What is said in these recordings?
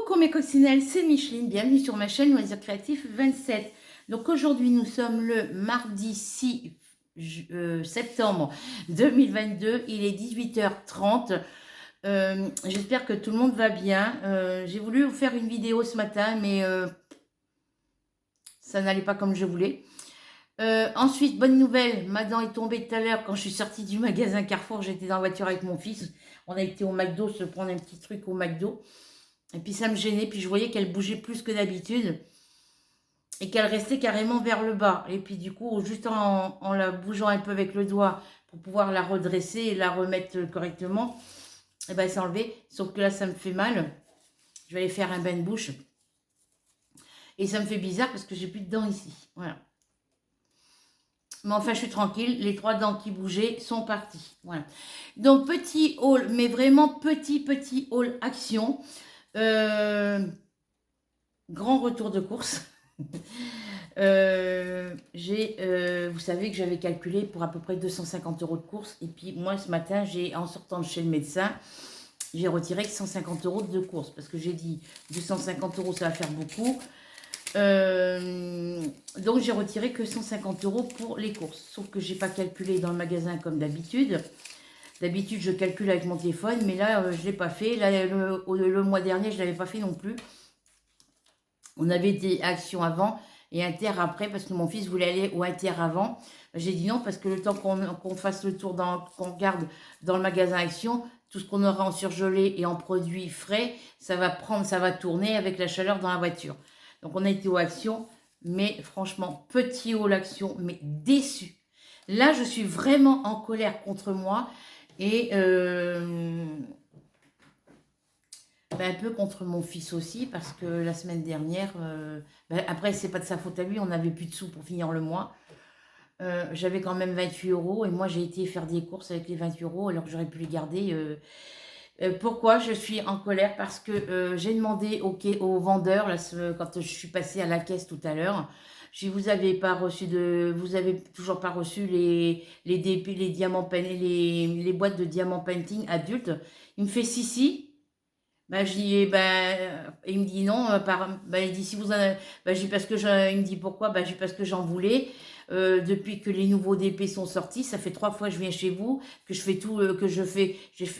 Coucou mes coccinelles, c'est Micheline, bienvenue sur ma chaîne Loisirs Créatifs 27. Donc aujourd'hui nous sommes le mardi 6 septembre 2022, il est 18h30. J'espère que tout le monde va bien. J'ai voulu vous faire une vidéo ce matin mais ça n'allait pas comme je voulais. Ensuite, bonne nouvelle, ma dent est tombée tout à l'heure quand je suis sortie du magasin Carrefour, j'étais dans la voiture avec mon fils. On a été au McDo se prendre un petit truc au McDo. Et puis ça me gênait, puis je voyais qu'elle bougeait plus que d'habitude et qu'elle restait carrément vers le bas. Et puis du coup, juste en la bougeant un peu avec le doigt pour pouvoir la redresser et la remettre correctement, et ben elle s'est enlevée. Sauf que là, ça me fait mal. Je vais aller faire un bain de bouche. Et ça me fait bizarre parce que j'ai plus de dents ici. Voilà. Mais enfin, je suis tranquille. Les 3 dents qui bougeaient sont parties. Voilà. Donc, petit haul, mais vraiment petit haul action. Grand retour de course. Vous savez que j'avais calculé pour à peu près 250 € de course. Et puis moi, ce matin, en sortant de chez le médecin, j'ai retiré que 150 € de course. Parce que j'ai dit 250 €, ça va faire beaucoup. Donc j'ai retiré que 150 € pour les courses. Sauf que j'ai pas calculé dans le magasin comme d'habitude. D'habitude, je calcule avec mon téléphone, mais là, je ne l'ai pas fait. Là, le mois dernier, je ne l'avais pas fait non plus. On avait des actions avant et Inter après, parce que mon fils voulait aller au Inter avant. J'ai dit non, parce que le temps qu'on fasse le tour, qu'on regarde dans le magasin Action, tout ce qu'on aura en surgelé et en produits frais, ça va tourner avec la chaleur dans la voiture. Donc on a été aux Actions, mais franchement, petit haut l'Action, mais déçu. Là, je suis vraiment en colère contre moi et un peu contre mon fils aussi, parce que la semaine dernière, après c'est pas de sa faute à lui, on n'avait plus de sous pour finir le mois. J'avais quand même 28 € et moi j'ai été faire des courses avec les 28 € alors que j'aurais pu les garder. Pourquoi je suis en colère? Parce que j'ai demandé au vendeur là, quand je suis passée à la caisse tout à l'heure, si vous avez toujours pas reçu les DP, les diamants les boîtes de diamants painting adultes. Il me fait si. Bah, je dis, il me dit non, il dit si vous en avez, je dis parce que il me dit pourquoi, je dis parce que j'en voulais. Depuis que les nouveaux DP sont sortis, ça fait 3 fois que je viens chez vous, que je fais tout,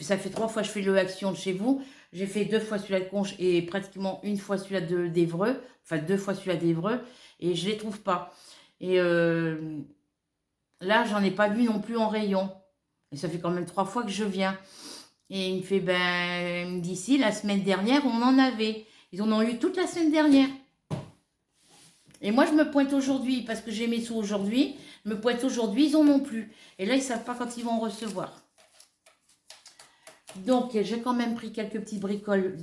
ça fait 3 fois que je fais le action de chez vous. J'ai fait 2 fois celui-là de Conche et pratiquement une fois celui-là d'Evreux, enfin 2 fois celui-là d'Evreux, et je les trouve pas. Et là, j'en ai pas vu non plus en rayon. Et ça fait quand même 3 fois que je viens. Et il me fait, il me dit, si, la semaine dernière, on en avait. Ils en ont eu toute la semaine dernière. Et moi, je me pointe aujourd'hui, parce que j'ai mes sous aujourd'hui. Je me pointe aujourd'hui, ils en ont plus. Et là, ils ne savent pas quand ils vont recevoir. Donc, j'ai quand même pris quelques petites bricoles.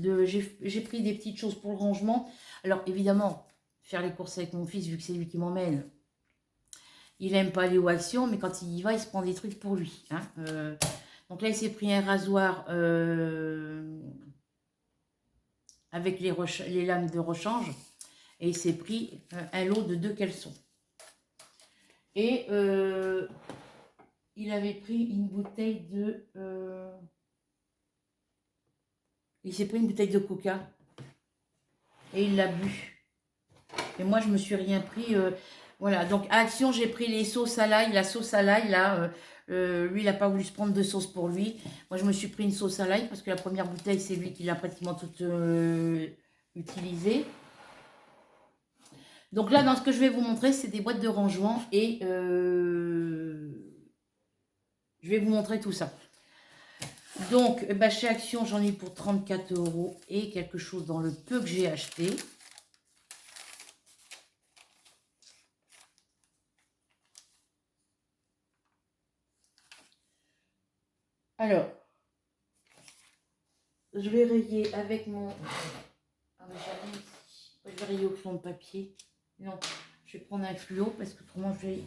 J'ai pris des petites choses pour le rangement. Alors, évidemment, faire les courses avec mon fils, vu que c'est lui qui m'emmène, il n'aime pas aller aux actions, mais quand il y va, il se prend des trucs pour lui. Hein. Donc là, il s'est pris un rasoir avec les lames de rechange. Et il s'est pris un lot de 2 caleçons. Et il avait pris une bouteille de... il s'est pris une bouteille de coca. Et il l'a bu. Et moi, je me suis rien pris. Voilà, donc à Action, j'ai pris les sauces à l'ail. La sauce à l'ail, là... lui, il n'a pas voulu se prendre de sauce pour lui. Moi, je me suis pris une sauce à l'ail parce que la première bouteille, c'est lui qui l'a pratiquement toute utilisée. Donc là, dans ce que je vais vous montrer, c'est des boîtes de rangement et je vais vous montrer tout ça. Donc, chez Action, j'en ai pour 34 € et quelque chose dans le peu que j'ai acheté. Alors, je vais rayer avec mon... Ah, je vais rayer au crayon de papier. Non, je vais prendre un fluo parce que autrement je vais...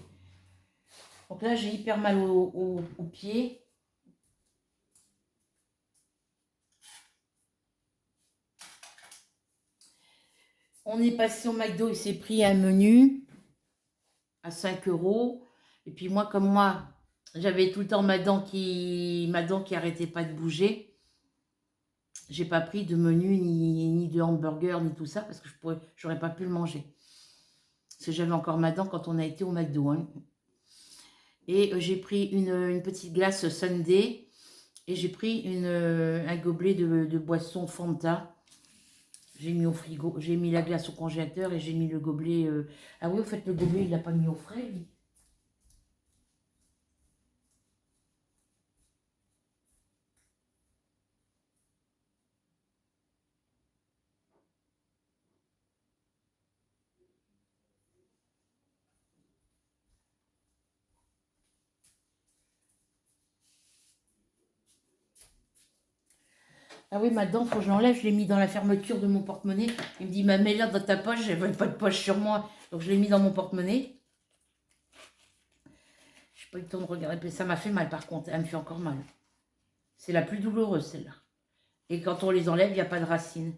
Donc là, j'ai hyper mal au pied. On est passé au McDo, il s'est pris un menu à 5 €. Et puis moi, comme moi, j'avais tout le temps ma dent qui arrêtait pas de bouger. j'ai pas pris de menu, ni de hamburger, ni tout ça, parce que j'aurais pas pu le manger. Parce que j'avais encore ma dent quand on a été au McDo. Hein. Et j'ai pris une petite glace Sundae. Et j'ai pris un gobelet de boisson Fanta. J'ai mis au frigo. J'ai mis la glace au congélateur et j'ai mis le gobelet... Ah oui, au fait, le gobelet, il l'a pas mis au frais, lui. Ah oui, ma dent, faut que je l'enlève. Je l'ai mis dans la fermeture de mon porte-monnaie. Il me dit, ma mets-la dans ta poche. J'avais pas de poche sur moi. Donc je l'ai mis dans mon porte-monnaie. J'ai pas eu le temps de regarder. Ça m'a fait mal par contre. Elle me fait encore mal. C'est la plus douloureuse celle-là. Et quand on les enlève, il n'y a pas de racines.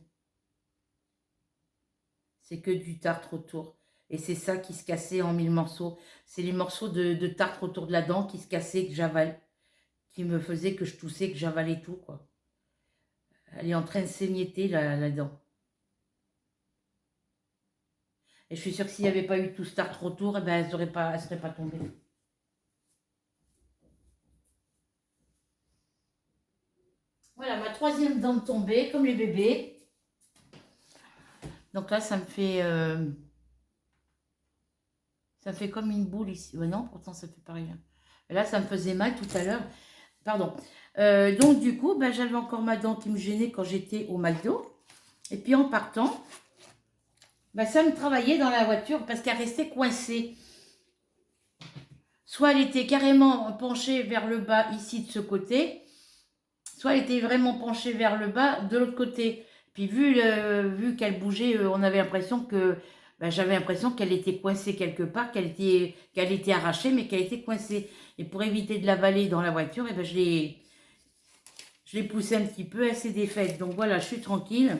C'est que du tartre autour. Et c'est ça qui se cassait en 1000 morceaux. C'est les morceaux de tartre autour de la dent qui se cassaient, que j'avale. Qui me faisaient que je toussais, que j'avalais tout, quoi. Elle est en train de s'émietter, la dent. Et je suis sûre que s'il n'y avait pas eu tout ce tartre autour, eh ben, elle ne serait pas tombée. Voilà, ma troisième dent tombée, comme les bébés. Donc là, ça me fait comme une boule ici. Ouais, non, pourtant, ça fait pareil. Là, ça me faisait mal tout à l'heure. Pardon. Donc, du coup, ben, j'avais encore ma dent qui me gênait quand j'étais au McDo. Et puis, en partant, ben, ça me travaillait dans la voiture parce qu'elle restait coincée. Soit elle était carrément penchée vers le bas ici de ce côté, soit elle était vraiment penchée vers le bas de l'autre côté. Puis vu qu'elle bougeait, on avait l'impression que... Ben, j'avais l'impression qu'elle était coincée quelque part, qu'elle était arrachée, mais qu'elle était coincée. Et pour éviter de l'avaler dans la voiture, eh ben, je l'ai poussée un petit peu, elle s'est défaite. Donc voilà, je suis tranquille.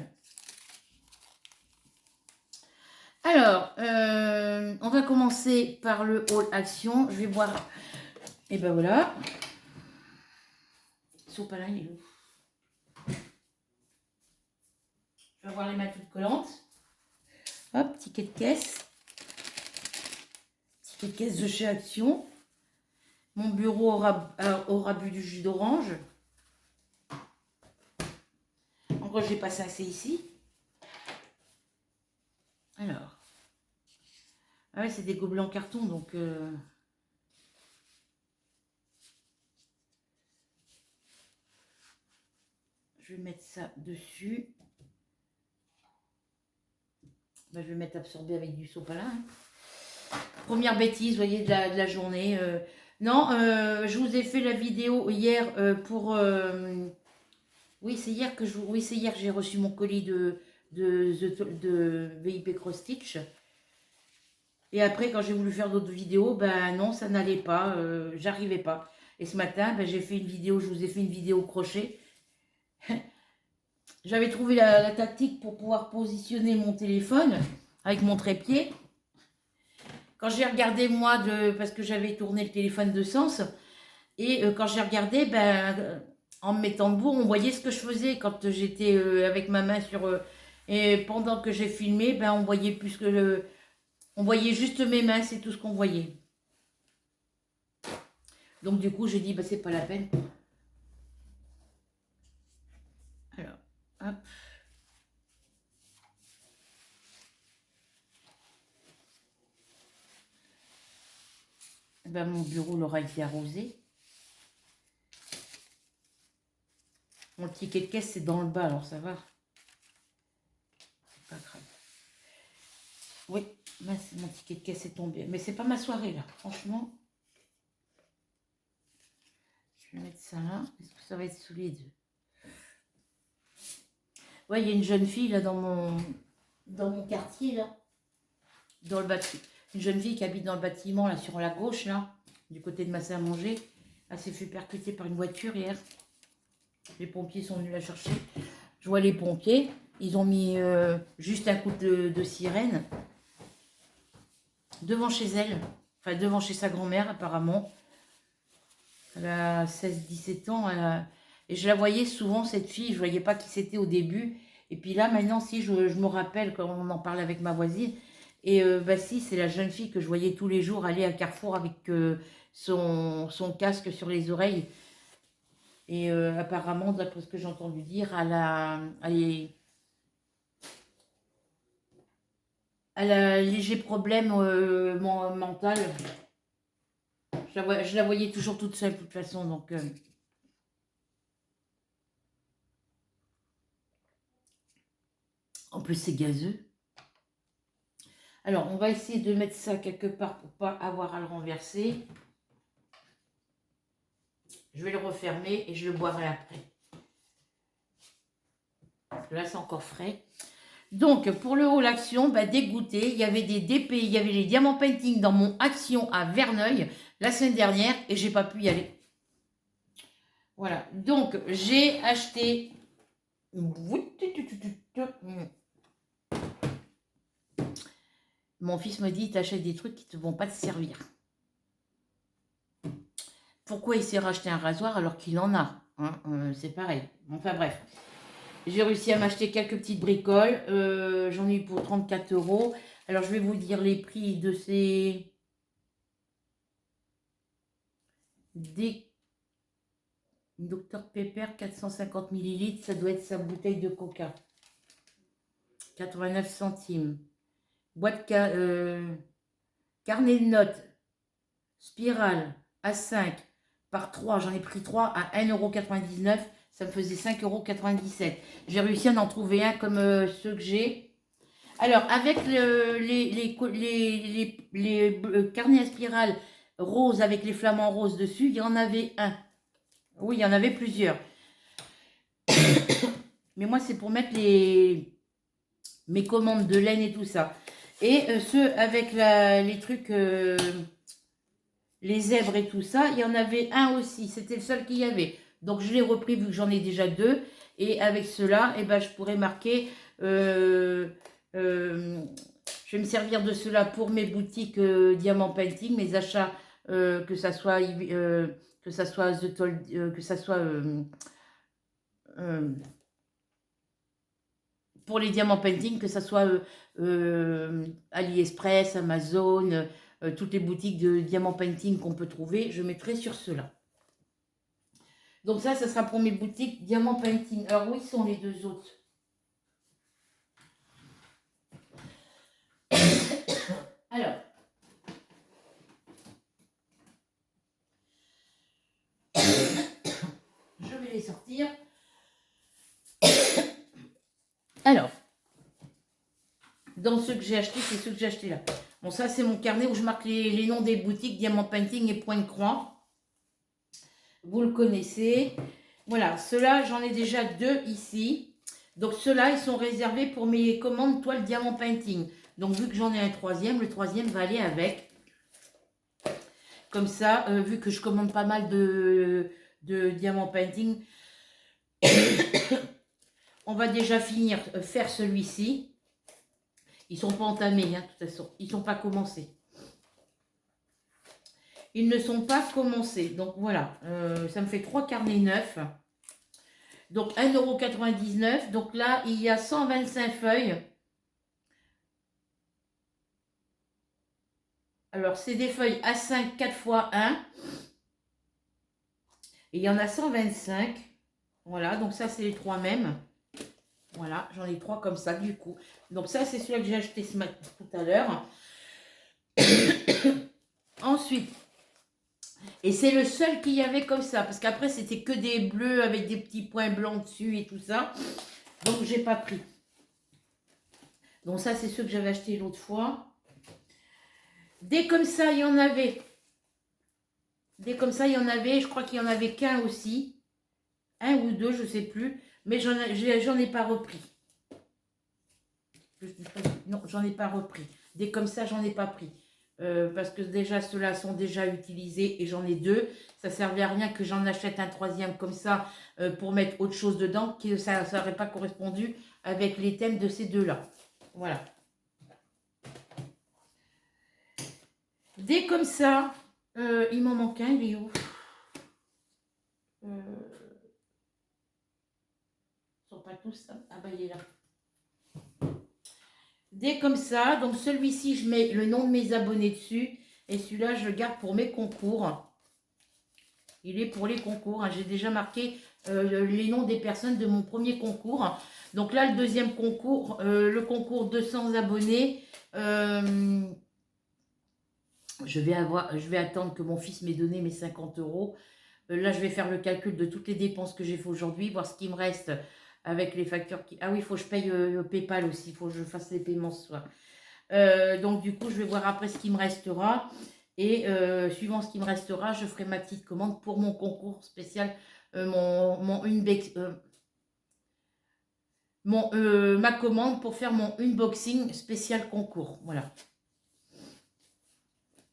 Alors, on va commencer par le haul action. Je vais boire... Et ben voilà. Sopalin, il est où? Je vais avoir les mains toutes collantes. Hop, ticket de caisse. Ticket de caisse de chez Action. Mon bureau aura bu du jus d'orange. En gros, je vais passer assez ici. Alors. Ah ouais, c'est des gobelets en carton, donc... Je vais mettre ça dessus. Ben, je vais mettre absorbé avec du sopalin. Hein. Première bêtise, vous voyez, de la journée. Non, je vous ai fait la vidéo hier pour... oui, c'est hier que j'ai reçu mon colis de VIP Cross Stitch. Et après, quand j'ai voulu faire d'autres vidéos, ben non, ça n'allait pas. J'arrivais pas. Et ce matin, ben, j'ai fait une vidéo, je vous ai fait une vidéo crochet. J'avais trouvé la tactique pour pouvoir positionner mon téléphone avec mon trépied. Quand j'ai regardé, moi, parce que j'avais tourné le téléphone de sens, et quand j'ai regardé, ben, en me mettant debout, on voyait ce que je faisais quand j'étais avec ma main sur... et pendant que j'ai filmé, ben, on voyait plus que on voyait juste mes mains, c'est tout ce qu'on voyait. Donc du coup, j'ai dit, ben, c'est pas la peine. Alors, hop. Ben, mon bureau l'aura été arrosé. Mon ticket de caisse, c'est dans le bas, alors ça va. C'est pas grave. Oui, mon ticket de caisse est tombé. Mais c'est pas ma soirée, là. Franchement. Je vais mettre ça là. Est-ce que ça va être solide? Ouais, il y a une jeune fille, là, dans mon quartier, là. Dans le bâtiment. Une jeune fille qui habite dans le bâtiment, là, sur la gauche, là. Du côté de ma salle à manger. Elle s'est fait percuter par une voiture hier. Les pompiers sont venus la chercher. Je vois les pompiers. Ils ont mis juste un coup de sirène. Devant chez elle. Enfin, devant chez sa grand-mère, apparemment. Elle a 16-17 ans. Et je la voyais souvent, cette fille, je ne voyais pas qui c'était au début. Et puis là, maintenant, si, je me rappelle quand on en parlait avec ma voisine. Et bah si, c'est la jeune fille que je voyais tous les jours aller à Carrefour avec son casque sur les oreilles. Et apparemment, d'après ce que j'ai entendu dire, elle a un léger problème mental. Je la voyais toujours toute seule, de toute façon. Donc, en plus, c'est gazeux. Alors, on va essayer de mettre ça quelque part pour pas avoir à le renverser. Je vais le refermer et je le boirai après. Parce que là, c'est encore frais. Donc, pour le haul action, bah, dégoûté, il y avait des DP, il y avait les diamants painting dans mon action à Verneuil la semaine dernière et j'ai pas pu y aller. Voilà, donc j'ai acheté. Mon fils me dit, t'achètes des trucs qui ne vont pas te servir. Pourquoi il s'est racheté un rasoir alors qu'il en a, hein, c'est pareil. Enfin bref. J'ai réussi à m'acheter quelques petites bricoles. J'en ai eu pour 34 €. Alors, je vais vous dire les prix de ces... Des Dr Pepper 450 ml. Ça doit être sa bouteille de coca. 89 centimes. Boîte carnet de notes. Spirale A5 par 3. J'en ai pris 3 à 1,99 €. Ça me faisait 5,97 €. J'ai réussi à en trouver un comme ceux que j'ai. Alors, avec les carnets à spirale roses avec les flamants roses dessus, il y en avait un. Oui, il y en avait plusieurs. Mais moi, c'est pour mettre mes commandes de laine et tout ça. Et ceux avec les trucs, les zèbres et tout ça, il y en avait un aussi. C'était le seul qu'il y avait. Donc, je l'ai repris vu que j'en ai déjà 2. Et avec cela, eh ben, je pourrais marquer... je vais me servir de cela pour mes boutiques Diamant Painting, mes achats, que ça soit The Toll, que ça soit pour les Diamant Painting, que ça soit AliExpress, Amazon, toutes les boutiques de Diamant Painting qu'on peut trouver, je mettrai sur cela. Donc ça sera pour mes boutiques Diamant Painting. Alors où ils sont les deux autres? Alors, je vais les sortir. Alors, dans ceux que j'ai achetés, c'est ceux que j'ai achetés là. Bon, ça, c'est mon carnet où je marque les noms des boutiques, Diamant Painting et Point de Croix. Vous le connaissez. Voilà, ceux-là, j'en ai déjà 2 ici. Donc, ceux-là, ils sont réservés pour mes commandes toile Diamant Painting. Donc, vu que j'en ai un troisième, le troisième va aller avec. Comme ça, vu que je commande pas mal de Diamant Painting, on va déjà finir faire celui-ci. Ils ne sont pas entamés, hein, de toute façon. Ils ne sont pas commencés. Ils ne sont pas commencés. Donc voilà, ça me fait 3 carnets neufs. Donc 1,99 €. Donc là, il y a 125 feuilles. Alors, c'est des feuilles A5 4 x 1. Et il y en a 125. Voilà, donc ça, c'est les 3 mêmes. Voilà, j'en ai 3 comme ça, du coup. Donc ça, c'est celui que j'ai acheté ce matin, tout à l'heure. Ensuite, et c'est le seul qu'il y avait comme ça. Parce qu'après, c'était que des bleus avec des petits points blancs dessus et tout ça. Donc, j'ai pas pris. Donc ça, c'est ceux que j'avais acheté l'autre fois. Des comme ça, il y en avait. Des comme ça, il y en avait. Je crois qu'il y en avait qu'un aussi. Un ou deux, je sais plus. Mais j'en ai pas repris. Non, j'en ai pas repris. Des comme ça, j'en ai pas pris. Parce que déjà, ceux-là sont déjà utilisés et j'en ai 2. Ça servait à rien que j'en achète un troisième comme ça pour mettre autre chose dedans, que ça n'aurait pas correspondu avec les thèmes de ces deux-là. Voilà. Des comme ça, il m'en manque un, il est où? pas tous. Ah bah il est là. Des comme ça. Donc celui-ci, je mets le nom de mes abonnés dessus. Et celui-là, je le garde pour mes concours. Il est pour les concours. Hein. J'ai déjà marqué les noms des personnes de mon premier concours. Donc là, le deuxième concours, le concours 200 abonnés. Je vais attendre que mon fils m'ait donné mes 50 euros. Là, je vais faire le calcul de toutes les dépenses que j'ai fait aujourd'hui, voir ce qui me reste avec les factures qui... Ah oui, il faut que je paye PayPal aussi, il faut que je fasse les paiements ce soir. Donc du coup, je vais voir après ce qui me restera. Et suivant ce qui me restera, je ferai ma petite commande pour mon concours spécial, ma commande pour faire mon unboxing spécial concours. Voilà.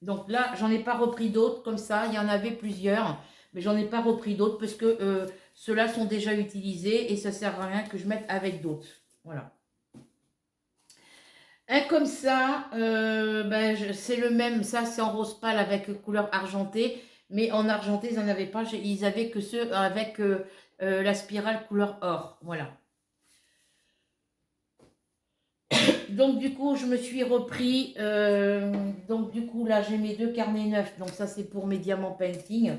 Donc là, j'en ai pas repris d'autres comme ça. Il y en avait plusieurs, mais j'en ai pas repris d'autres parce que ceux-là sont déjà utilisés et ça sert à rien que je mette avec d'autres. Voilà. Un comme ça, c'est le même. Ça, c'est en rose pâle avec couleur argentée. Mais en argenté, ils n'en avaient pas. Ils avaient que ceux avec la spirale couleur or. Voilà. Donc, du coup, je me suis repris. Donc, du coup, là, j'ai mes 2 carnets neufs. Donc, ça, c'est pour mes diamants painting.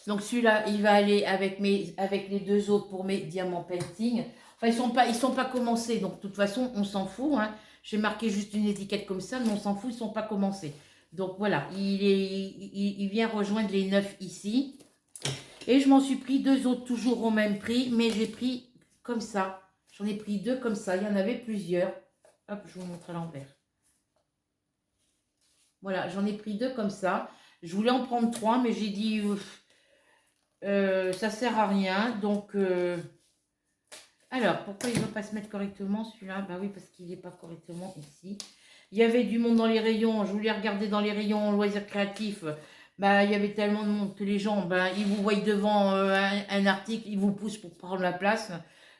Donc, celui-là, il va aller avec les 2 autres pour mes diamants painting. Enfin, ils sont pas commencés. Donc, de toute façon, on s'en fout. Hein. J'ai marqué juste une étiquette comme ça, mais on s'en fout, ils ne sont pas commencés. Donc, voilà. Il vient rejoindre les 9 ici. Et je m'en suis pris 2 autres, toujours au même prix. Mais j'ai pris comme ça. J'en ai pris 2 comme ça. Il y en avait plusieurs. Hop, je vous montre à l'envers. Voilà, j'en ai pris 2 comme ça. Je voulais en prendre 3, mais j'ai dit... ça sert à rien. Donc... alors, pourquoi il ne va pas se mettre correctement celui-là? Bah oui, parce qu'il n'est pas correctement ici. Il y avait du monde dans les rayons. Je voulais regarder dans les rayons loisirs créatifs. Bah, il y avait tellement de monde que les gens, ils vous voient devant un article, ils vous poussent pour prendre la place.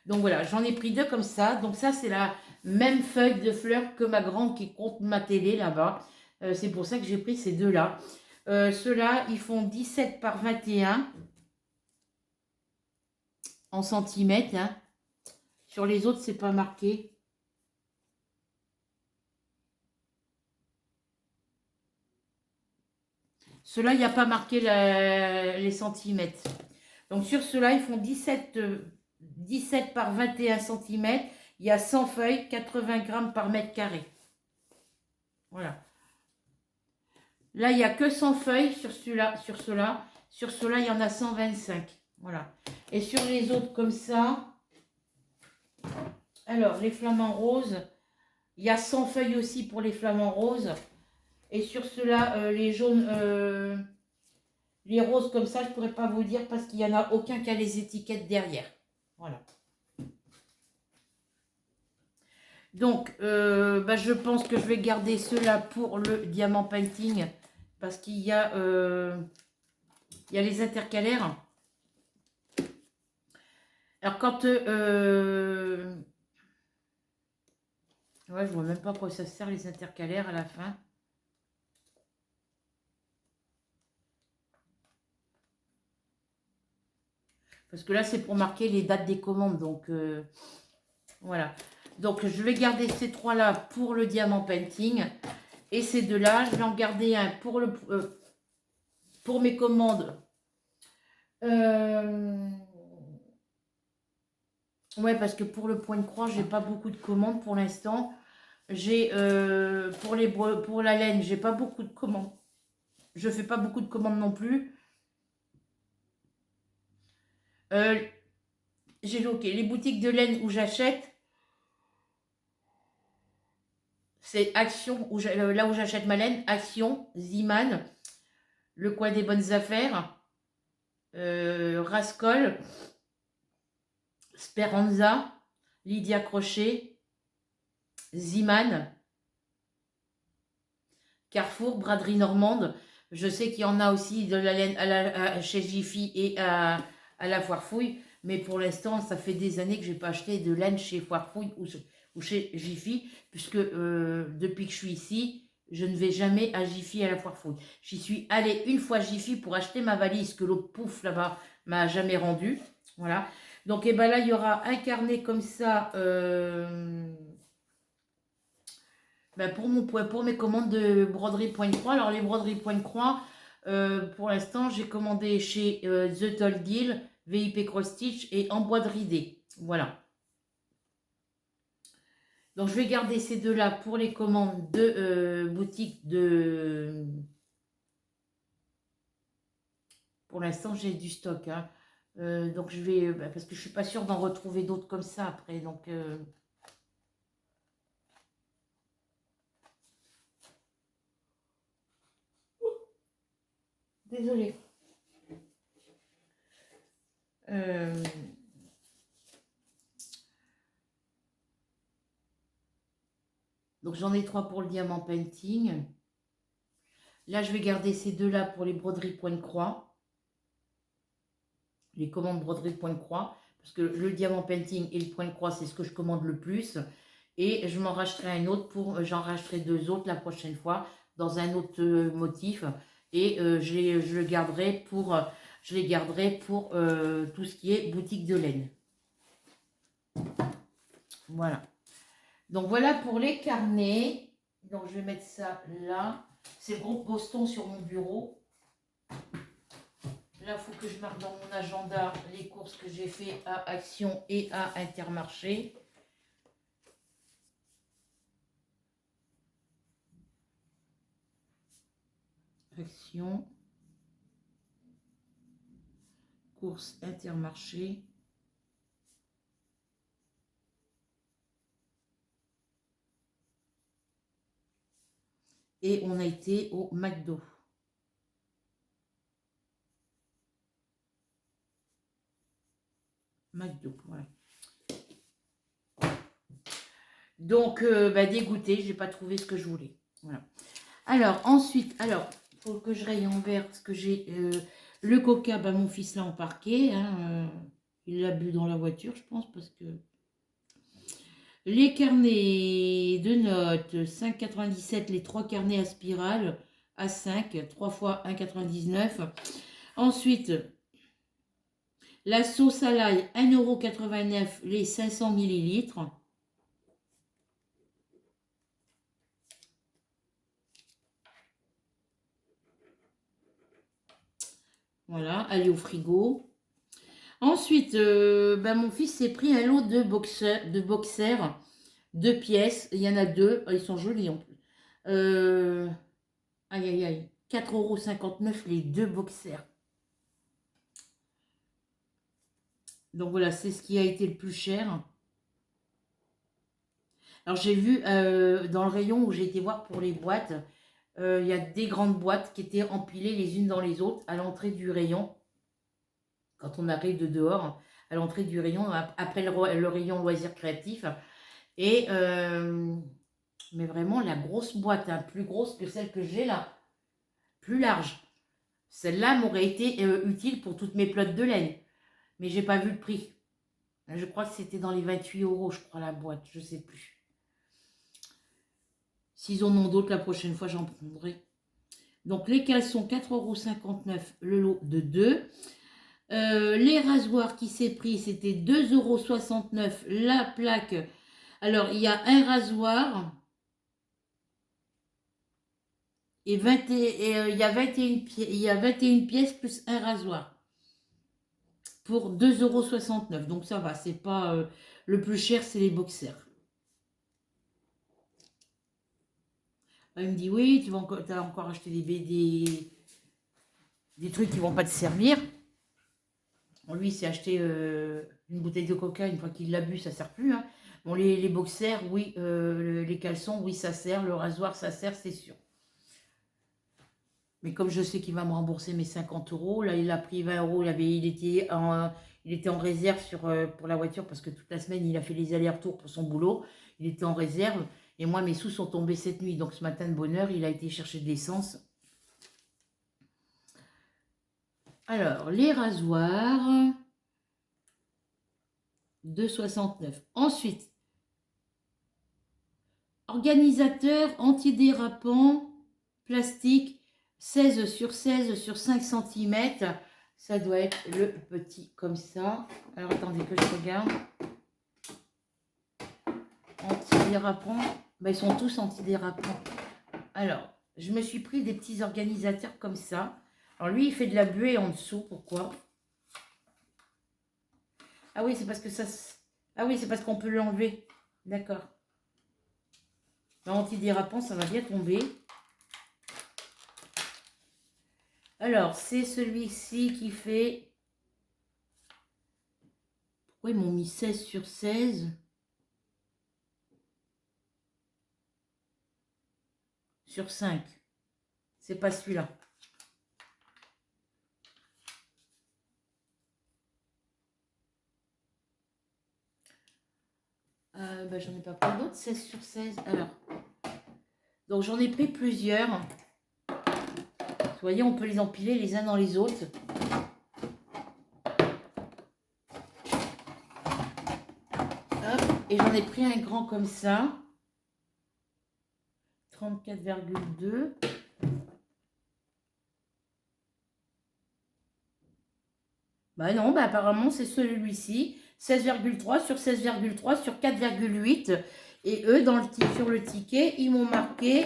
Donc voilà, j'en ai pris 2 comme ça. Donc ça, c'est la même feuille de fleurs que ma grande qui compte ma télé là-bas. C'est pour ça que j'ai pris ces 2-là. Ceux-là, ils font 17 par 21 en centimètres. Hein. Sur les autres, c'est pas marqué. Ceux-là, il n'y a pas marqué les centimètres. Donc, sur ceux-là, ils font 17 par 21 centimètres. Il y a 100 feuilles, 80 grammes par mètre carré. Voilà. Là, il n'y a que 100 feuilles sur ceux-là. Sur ceux-là, il y en a 125. Voilà. Et sur les autres, comme ça... Alors, les flamants roses, il y a 100 feuilles aussi pour les flamants roses. Et sur ceux-là, les jaunes, les roses comme ça, je ne pourrais pas vous dire parce qu'il n'y en a aucun qui a les étiquettes derrière. Voilà. Donc, je pense que je vais garder ceux-là pour le diamant painting parce qu'il y a les intercalaires. Alors, quand... ouais, je vois même pas à quoi ça sert les intercalaires à la fin. Parce que là, c'est pour marquer les dates des commandes. Donc, voilà. Donc, je vais garder ces 3-là pour le diamant painting. Et ces 2-là, je vais en garder un pour mes commandes. Ouais, parce que pour le point de croix, j'ai pas beaucoup de commandes pour l'instant. J'ai pour la laine, j'ai pas beaucoup de commandes. Je fais pas beaucoup de commandes non plus. J'ai loqué les boutiques de laine où j'achète. C'est Action, là où j'achète ma laine. Action, Ziman, Le Coin des Bonnes Affaires, Rascol, Speranza, Lydia Crochet, Ziman, Carrefour, Braderie Normande. Je sais qu'il y en a aussi de la laine chez Jiffy et à la Foire Fouille. Mais pour l'instant, ça fait des années que je n'ai pas acheté de laine chez Foire Fouille ou chez Jiffy. Puisque depuis que je suis ici, je ne vais jamais à Jiffy à la Foire Fouille. J'y suis allée une fois à Jiffy pour acheter ma valise que l'autre pouf là-bas m'a jamais rendue. Voilà. Donc, et ben là, il y aura un carnet comme ça ben, pour mes commandes de broderie Pointe-Croix. Alors, les broderies Pointe-Croix, pour l'instant, j'ai commandé chez The Tall Deal, VIP Cross Stitch et en bois de ridé. Voilà. Donc, je vais garder ces deux-là pour les commandes de boutique de... Pour l'instant, j'ai du stock. Hein. Donc, je vais... parce que je suis pas sûre d'en retrouver d'autres comme ça après. Donc... Désolée. Donc, j'en ai 3 pour le diamant painting. Là, je vais garder ces deux-là pour les broderies Pointe-Croix. Les commandes broderie Pointe-Croix. Parce que le diamant painting et le Pointe-Croix, c'est ce que je commande le plus. Et je m'en racheterai un autre pour... J'en racheterai 2 autres la prochaine fois dans un autre motif. Et je les garderai pour tout ce qui est boutique de laine. Voilà. Donc voilà pour les carnets. Donc je vais mettre ça là. C'est le groupe Boston sur mon bureau. Là, il faut que je marque dans mon agenda les courses que j'ai fait à Action et à Intermarché. Action. Courses Intermarché. Et on a été au McDo. McDo, voilà. Donc, dégoûté, j'ai pas trouvé ce que je voulais. Voilà. Alors, ensuite, il faut que je raye en vert parce que j'ai le coca, mon fils l'a en parquet. Hein, il l'a bu dans la voiture, je pense, parce que... Les carnets de notes, 5,97, les 3 carnets à spirale, à 5, 3 fois 1,99. Ensuite, la sauce à l'ail, 1,89 € les 500 millilitres. Voilà, aller au frigo. Ensuite, mon fils s'est pris un lot de boxers, 2 pièces. Il y en a 2, ils sont jolis en plus. Aïe, aïe, aïe. 4,59 € les 2 boxers. Donc voilà, c'est ce qui a été le plus cher. Alors j'ai vu dans le rayon où j'ai été voir pour les boîtes, il y a des grandes boîtes qui étaient empilées les unes dans les autres à l'entrée du rayon. Quand on arrive de dehors, à l'entrée du rayon, après le rayon loisirs créatifs. Et mais vraiment la grosse boîte, hein, plus grosse que celle que j'ai là, plus large. Celle-là m'aurait été utile pour toutes mes pelotes de laine. Mais j'ai pas vu le prix. Je crois que c'était dans les 28 €, je crois, la boîte. Je sais plus. S'ils en ont d'autres, la prochaine fois, j'en prendrai. Donc, les caleçons, 4,59 € le lot de 2. Les rasoirs qui s'est pris, c'était 2,69 € la plaque. Alors, il y a un rasoir et il y a 21 pièces plus un rasoir pour 2,69 €. Donc, ça va, c'est pas le plus cher, c'est les boxers. Il me dit, oui, tu as encore acheté des trucs qui vont pas te servir. Lui, il s'est acheté une bouteille de coca, une fois qu'il l'a bu, ça sert plus. Hein. Bon, les boxers, oui, les caleçons, oui, ça sert. Le rasoir, ça sert, c'est sûr. Mais comme je sais qu'il va me rembourser mes 50 €, là, il a pris 20 €. Il était en réserve pour la voiture parce que toute la semaine, il a fait les allers-retours pour son boulot. Il était en réserve. Et moi, mes sous sont tombés cette nuit. Donc, ce matin, de bonne heure, il a été chercher de l'essence. Alors, les rasoirs, 2,69 €. Ensuite, organisateur antidérapant, plastique, 16 sur 16 sur 5 cm. Ça doit être le petit comme ça. Alors, attendez que je regarde. Antidérapant. Ben, ils sont tous antidérapants. Alors, je me suis pris des petits organisateurs comme ça. Alors, lui, il fait de la buée en dessous. Pourquoi? Ah oui, c'est parce que ça... Ah oui, c'est parce qu'on peut l'enlever. D'accord. L'antidérapant, ça va bien tomber. Alors, c'est celui-ci qui fait... Pourquoi ils m'ont mis 16 sur 16 sur 5? C'est pas celui-là. Bah, j'en ai pas pris d'autres, 16 sur 16. Alors, donc j'en ai pris plusieurs. Vous voyez, on peut les empiler les uns dans les autres. Hop, et j'en ai pris un grand comme ça. 34,2. Bah non, bah apparemment c'est celui-ci. 16,3 sur 16,3 sur 4,8. Et eux, sur le ticket, ils m'ont marqué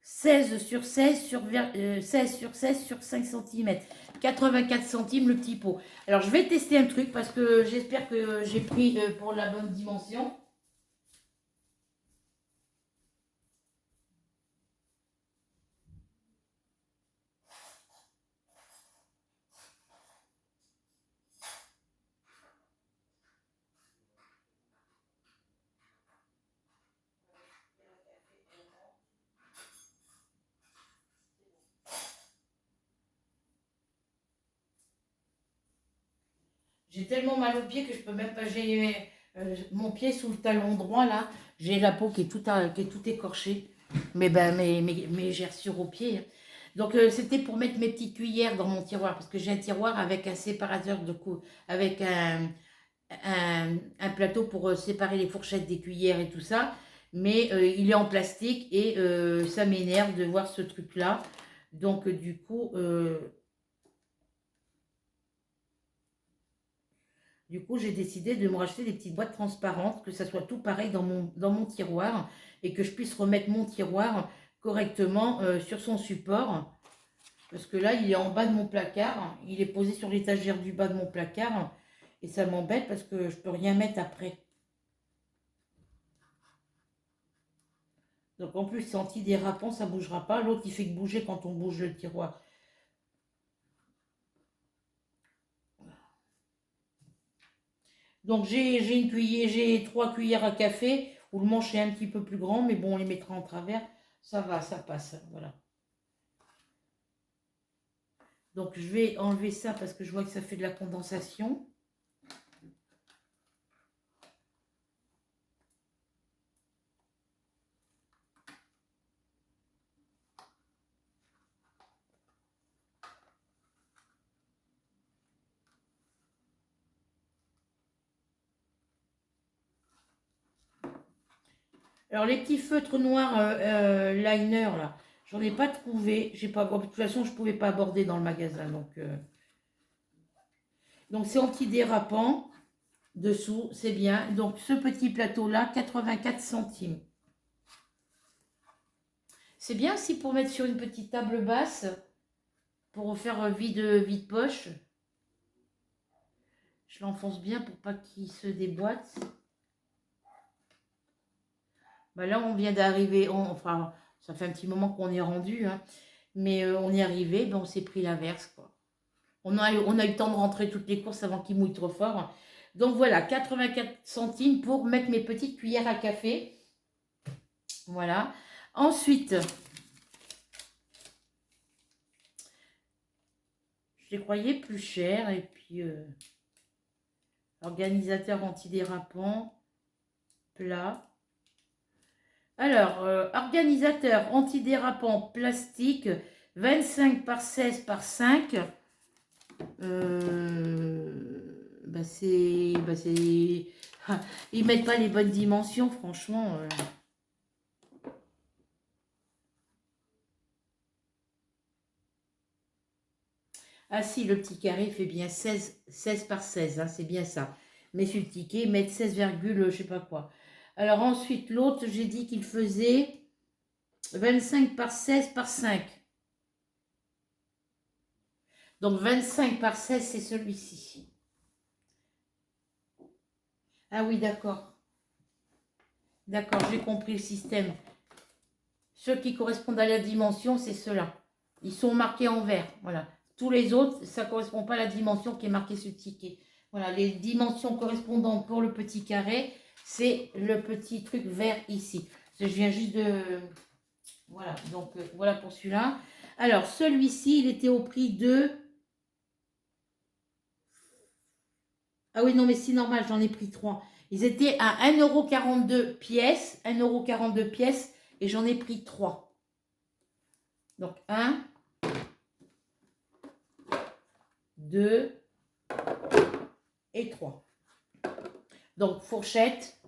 16 sur 16 sur 16 sur 16 sur 5 cm. 84 centimes le petit pot. Alors je vais tester un truc parce que j'espère que j'ai pris pour la bonne dimension. J'ai tellement mal au pied que je peux même pas. J'ai mon pied sous le talon droit là. J'ai la peau qui est tout écorchée. Mais ben mes gerçures au pied, hein. Donc c'était pour mettre mes petites cuillères dans mon tiroir parce que j'ai un tiroir avec un séparateur de coups, avec un plateau pour séparer les fourchettes des cuillères et tout ça. Mais il est en plastique et ça m'énerve de voir ce truc là. Donc du coup, j'ai décidé de me racheter des petites boîtes transparentes, que ça soit tout pareil dans mon tiroir et que je puisse remettre mon tiroir correctement sur son support. Parce que là, il est en bas de mon placard. Il est posé sur l'étagère du bas de mon placard. Et ça m'embête parce que je ne peux rien mettre après. Donc en plus, c'est antidérapant, ça ne bougera pas. L'autre, il fait que bouger quand on bouge le tiroir. Donc j'ai 3 cuillères à café où le manche est un petit peu plus grand, mais bon, on les mettra en travers. Ça va, ça passe. Voilà. Donc je vais enlever ça parce que je vois que ça fait de la condensation. Alors les petits feutres noirs liner là, j'en ai pas trouvé. J'ai pas, de toute façon, je pouvais pas aborder dans le magasin. Donc c'est antidérapant dessous, c'est bien. Donc ce petit plateau là, 84 centimes. C'est bien aussi pour mettre sur une petite table basse, pour faire vide poche. Je l'enfonce bien pour pas qu'il se déboîte. Bah là, on vient d'arriver, enfin, ça fait un petit moment qu'on est rendu, hein, mais on est arrivé, ben, on s'est pris l'inverse, quoi. On a eu le temps de rentrer toutes les courses avant qu'il mouille trop fort. Donc voilà, 84 centimes pour mettre mes petites cuillères à café. Voilà. Ensuite, je les croyais plus chers. Et puis, organisateur antidérapant, plat. Alors, organisateur antidérapant plastique, 25 par 16 par 5. Bah c'est... Ils mettent pas les bonnes dimensions, franchement. Ah si, le petit carré fait bien 16 par 16, hein, c'est bien ça. Mais sur le ticket, mettre 16, je sais pas quoi. Alors ensuite, l'autre, j'ai dit qu'il faisait 25 par 16 par 5. Donc 25 par 16, c'est celui-ci. Ah oui, d'accord. D'accord, j'ai compris le système. Ceux qui correspondent à la dimension, c'est ceux-là. Ils sont marqués en vert. Voilà. Tous les autres, ça ne correspond pas à la dimension qui est marquée sur le ticket. Voilà, les dimensions correspondantes pour le petit carré, c'est le petit truc vert ici. Je viens juste de... Voilà, donc voilà pour celui-là. Alors, celui-ci, il était au prix de... Ah oui, non, mais c'est normal, j'en ai pris 3. Ils étaient à 1,42 € pièces, 1,42 € pièces, et j'en ai pris 3. Donc, 1, 2 et 3. Donc, fourchette,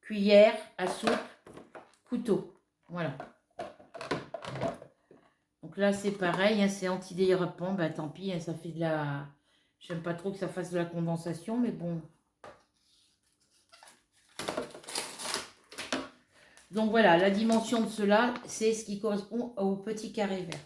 cuillère à soupe, couteau. Voilà. Donc là, c'est pareil, hein, c'est antidérapant. Bah, tant pis, hein, ça fait de la... J'aime pas trop que ça fasse de la condensation, mais bon. Donc voilà, la dimension de cela, c'est ce qui correspond au petit carré vert.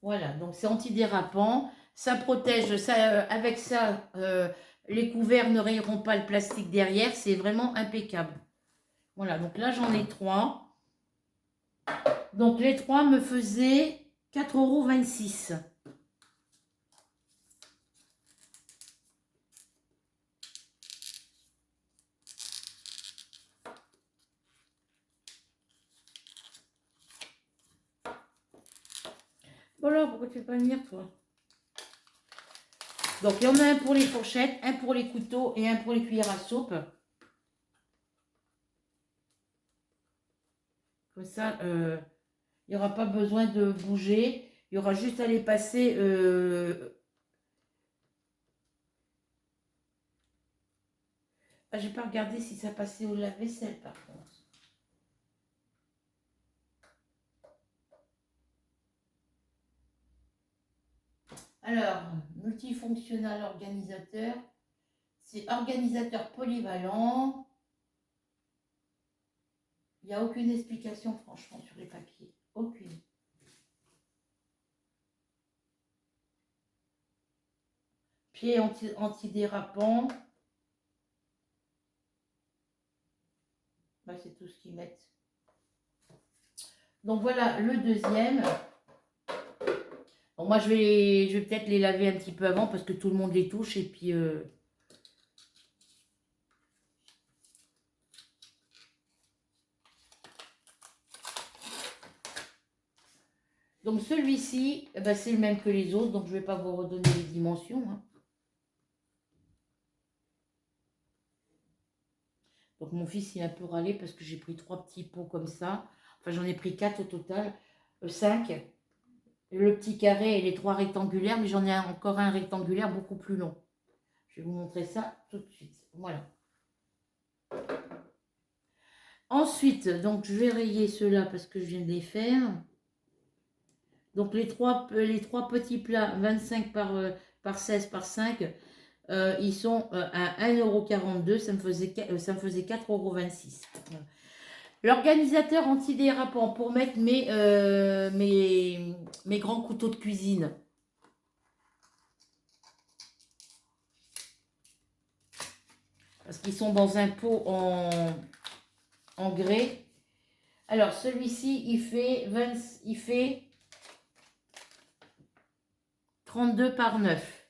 Voilà, donc c'est antidérapant, ça protège, ça, avec ça, les couverts ne rayeront pas le plastique derrière, c'est vraiment impeccable. Voilà, donc là j'en ai 3. Donc les 3 me faisaient 4,26 €. Voilà, pourquoi tu ne veux pas venir toi? Donc il y en a un pour les fourchettes, un pour les couteaux et un pour les cuillères à soupe. Comme ça, il n'y aura pas besoin de bouger. Il y aura juste à les passer. Ah, j'ai pas regardé si ça passait au lave-vaisselle par contre. Alors, multifonctionnel organisateur. C'est organisateur polyvalent. Il n'y a aucune explication franchement sur les papiers. Aucune. Pied antidérapant. Bah, c'est tout ce qu'ils mettent. Donc voilà le deuxième. Bon, moi je vais peut-être les laver un petit peu avant parce que tout le monde les touche et puis donc celui-ci, eh ben, c'est le même que les autres, donc je ne vais pas vous redonner les dimensions, hein. Donc mon fils il est un peu râlé parce que j'ai pris 3 petits pots comme ça. Enfin j'en ai pris 4 au total, 5. Le petit carré et les 3 rectangulaires, mais j'en ai encore un rectangulaire beaucoup plus long. Je vais vous montrer ça tout de suite. Voilà. Ensuite, donc je vais rayer ceux-là parce que je viens de les faire. Donc les trois petits plats, 25 par 16 par 5, ils sont à 1,42 €. Ça me faisait 4,26 €. Voilà. L'organisateur antidérapant pour mettre mes grands couteaux de cuisine. Parce qu'ils sont dans un pot en grès. Alors celui-ci, il fait 32 par 9.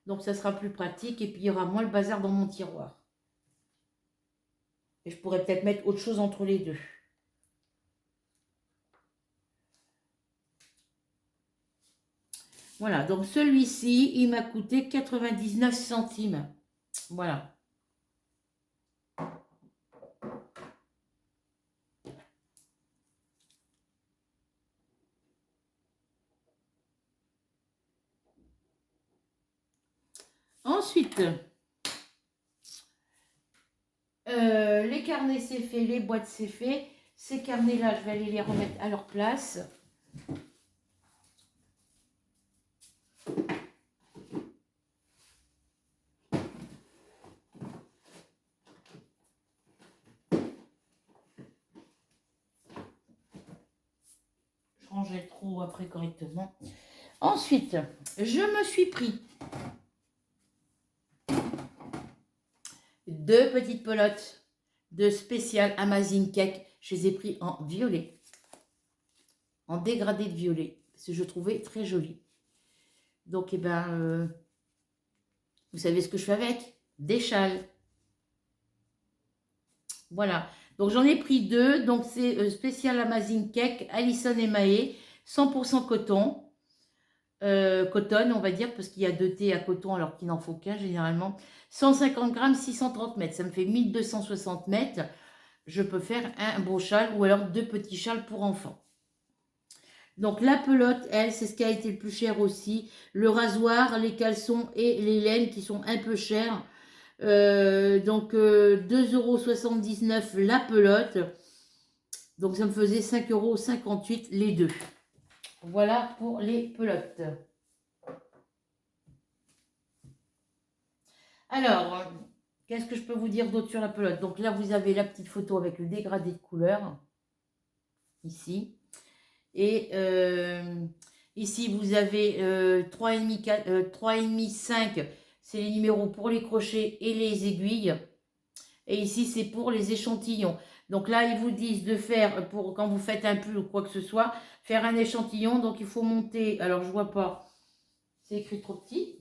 Donc ça sera plus pratique et puis il y aura moins le bazar dans mon tiroir. Et je pourrais peut-être mettre autre chose entre les deux. Voilà, donc celui-ci, il m'a coûté 99 centimes. Voilà. Ensuite, les carnets c'est fait, les boîtes c'est fait. Ces carnets-là, je vais aller les remettre à leur place. Je rangeais le trou après correctement. Ensuite, je me suis pris 2 petites pelotes de spécial Amazing Cake. Je les ai pris en violet, en dégradé de violet, parce que je trouvais très joli. Donc, eh ben, vous savez ce que je fais avec? Des châles. Voilà. Donc, j'en ai pris 2. Donc, c'est spécial Amazing Cake, Alison et Maë, 100% coton. Coton, on va dire, parce qu'il y a 2 thés à coton alors qu'il n'en faut qu'un généralement. 150 grammes, 630 mètres. Ça me fait 1260 mètres. Je peux faire un beau châle ou alors 2 petits châles pour enfants. Donc la pelote, elle, c'est ce qui a été le plus cher aussi. Le rasoir, les caleçons et les laines qui sont un peu chers. Donc 2,79 € la pelote. Donc ça me faisait 5,58 € les deux. Voilà pour les pelotes. Alors, qu'est-ce que je peux vous dire d'autre sur la pelote? Donc là, vous avez la petite photo avec le dégradé de couleur. Ici. Et ici, vous avez 3,5, 5, c'est les numéros pour les crochets et les aiguilles. Et ici, c'est pour les échantillons. Donc là, ils vous disent de faire, pour quand vous faites un pull ou quoi que ce soit, faire un échantillon. Donc il faut monter, alors je vois pas, c'est écrit trop petit.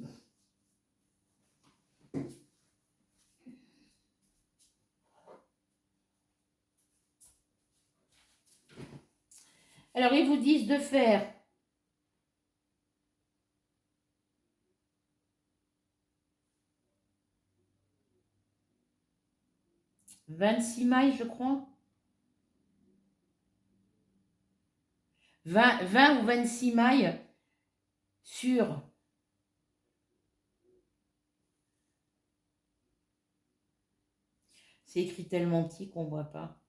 Alors ils vous disent de faire 26 mailles, je crois. 20 ou 26 mailles sur... C'est écrit tellement petit qu'on ne voit pas.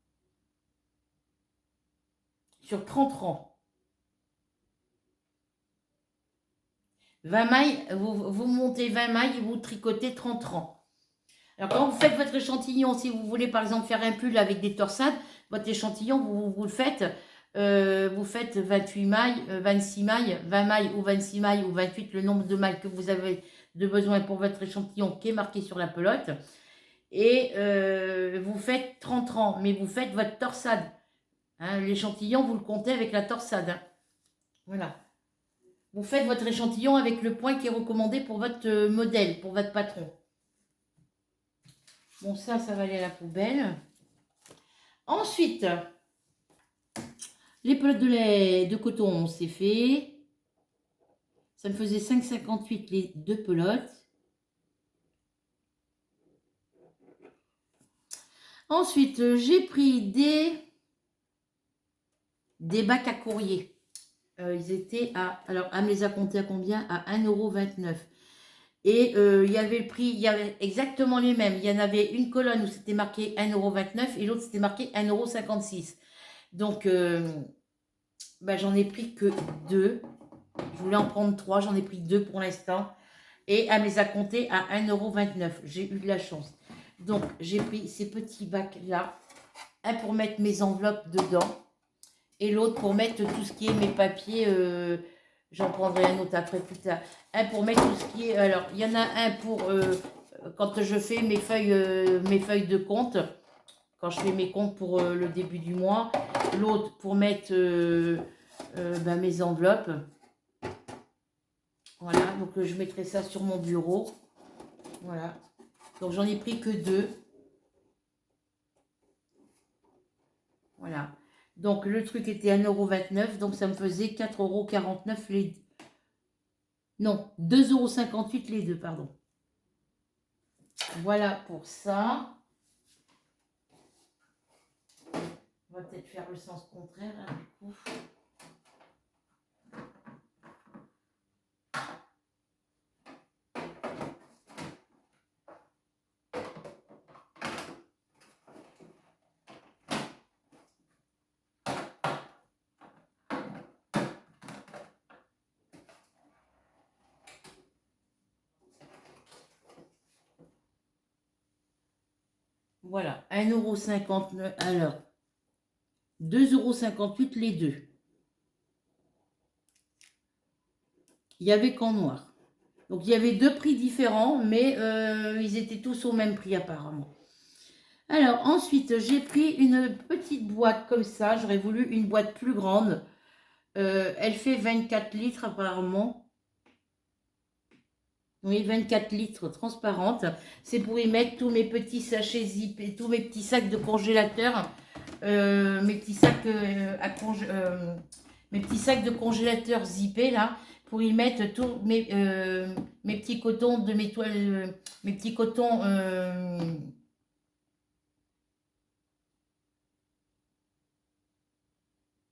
Sur 30 rangs. 20 mailles, vous montez 20 mailles et vous tricotez 30 rangs. Alors quand vous faites votre échantillon, si vous voulez par exemple faire un pull avec des torsades, votre échantillon, vous le faites, vous faites 28 mailles, 26 mailles, 20 mailles ou 26 mailles ou 28, le nombre de mailles que vous avez de besoin pour votre échantillon qui est marqué sur la pelote. Et vous faites 30 rangs, mais vous faites votre torsade. Hein, l'échantillon, vous le comptez avec la torsade. Hein. Voilà. Vous faites votre échantillon avec le point qui est recommandé pour votre modèle, pour votre patron. Bon, ça va aller à la poubelle. Ensuite, les pelotes de coton, c'est fait. Ça me faisait 5,58 les 2 pelotes. Ensuite, j'ai pris des bacs à courrier. Ils étaient à... Alors, elle me les a comptés à combien? À 1,29 €. Et il y avait le prix, il y avait exactement les mêmes. Il y en avait une colonne où c'était marqué 1,29 € et l'autre c'était marqué 1,56 €. Donc, bah, j'en ai pris que 2. Je voulais en prendre 3, j'en ai pris 2 pour l'instant. Et elle me les a comptés à 1,29 €. J'ai eu de la chance. Donc, j'ai pris ces petits bacs-là. Un pour mettre mes enveloppes dedans. Et l'autre pour mettre tout ce qui est mes papiers. J'en prendrai un autre après plus tard. Un pour mettre tout ce qui est... Alors, il y en a un pour quand je fais mes feuilles de compte. Quand je fais mes comptes pour le début du mois. L'autre pour mettre mes enveloppes. Voilà, donc je mettrai ça sur mon bureau. Voilà. Donc j'en ai pris que 2. Voilà. Donc le truc était 1,29 €, donc ça me faisait 4,49 € les... Non, 2,58 € les deux, pardon. Voilà pour ça. On va peut-être faire le sens contraire, hein, du coup. Voilà, 1,59 €. Alors, 2,58 € les deux. Il y avait qu'en noir. Donc, il y avait deux prix différents, mais ils étaient tous au même prix apparemment. Alors, ensuite, j'ai pris une petite boîte comme ça. J'aurais voulu une boîte plus grande. Elle fait 24 litres apparemment. Oui, 24 litres transparente. C'est pour y mettre tous mes petits sachets zip et tous mes petits sacs de congélateur. Mes petits sacs mes petits sacs de congélateur zippés là. Pour y mettre tous mes petits cotons de mes toiles. Mes petits cotons.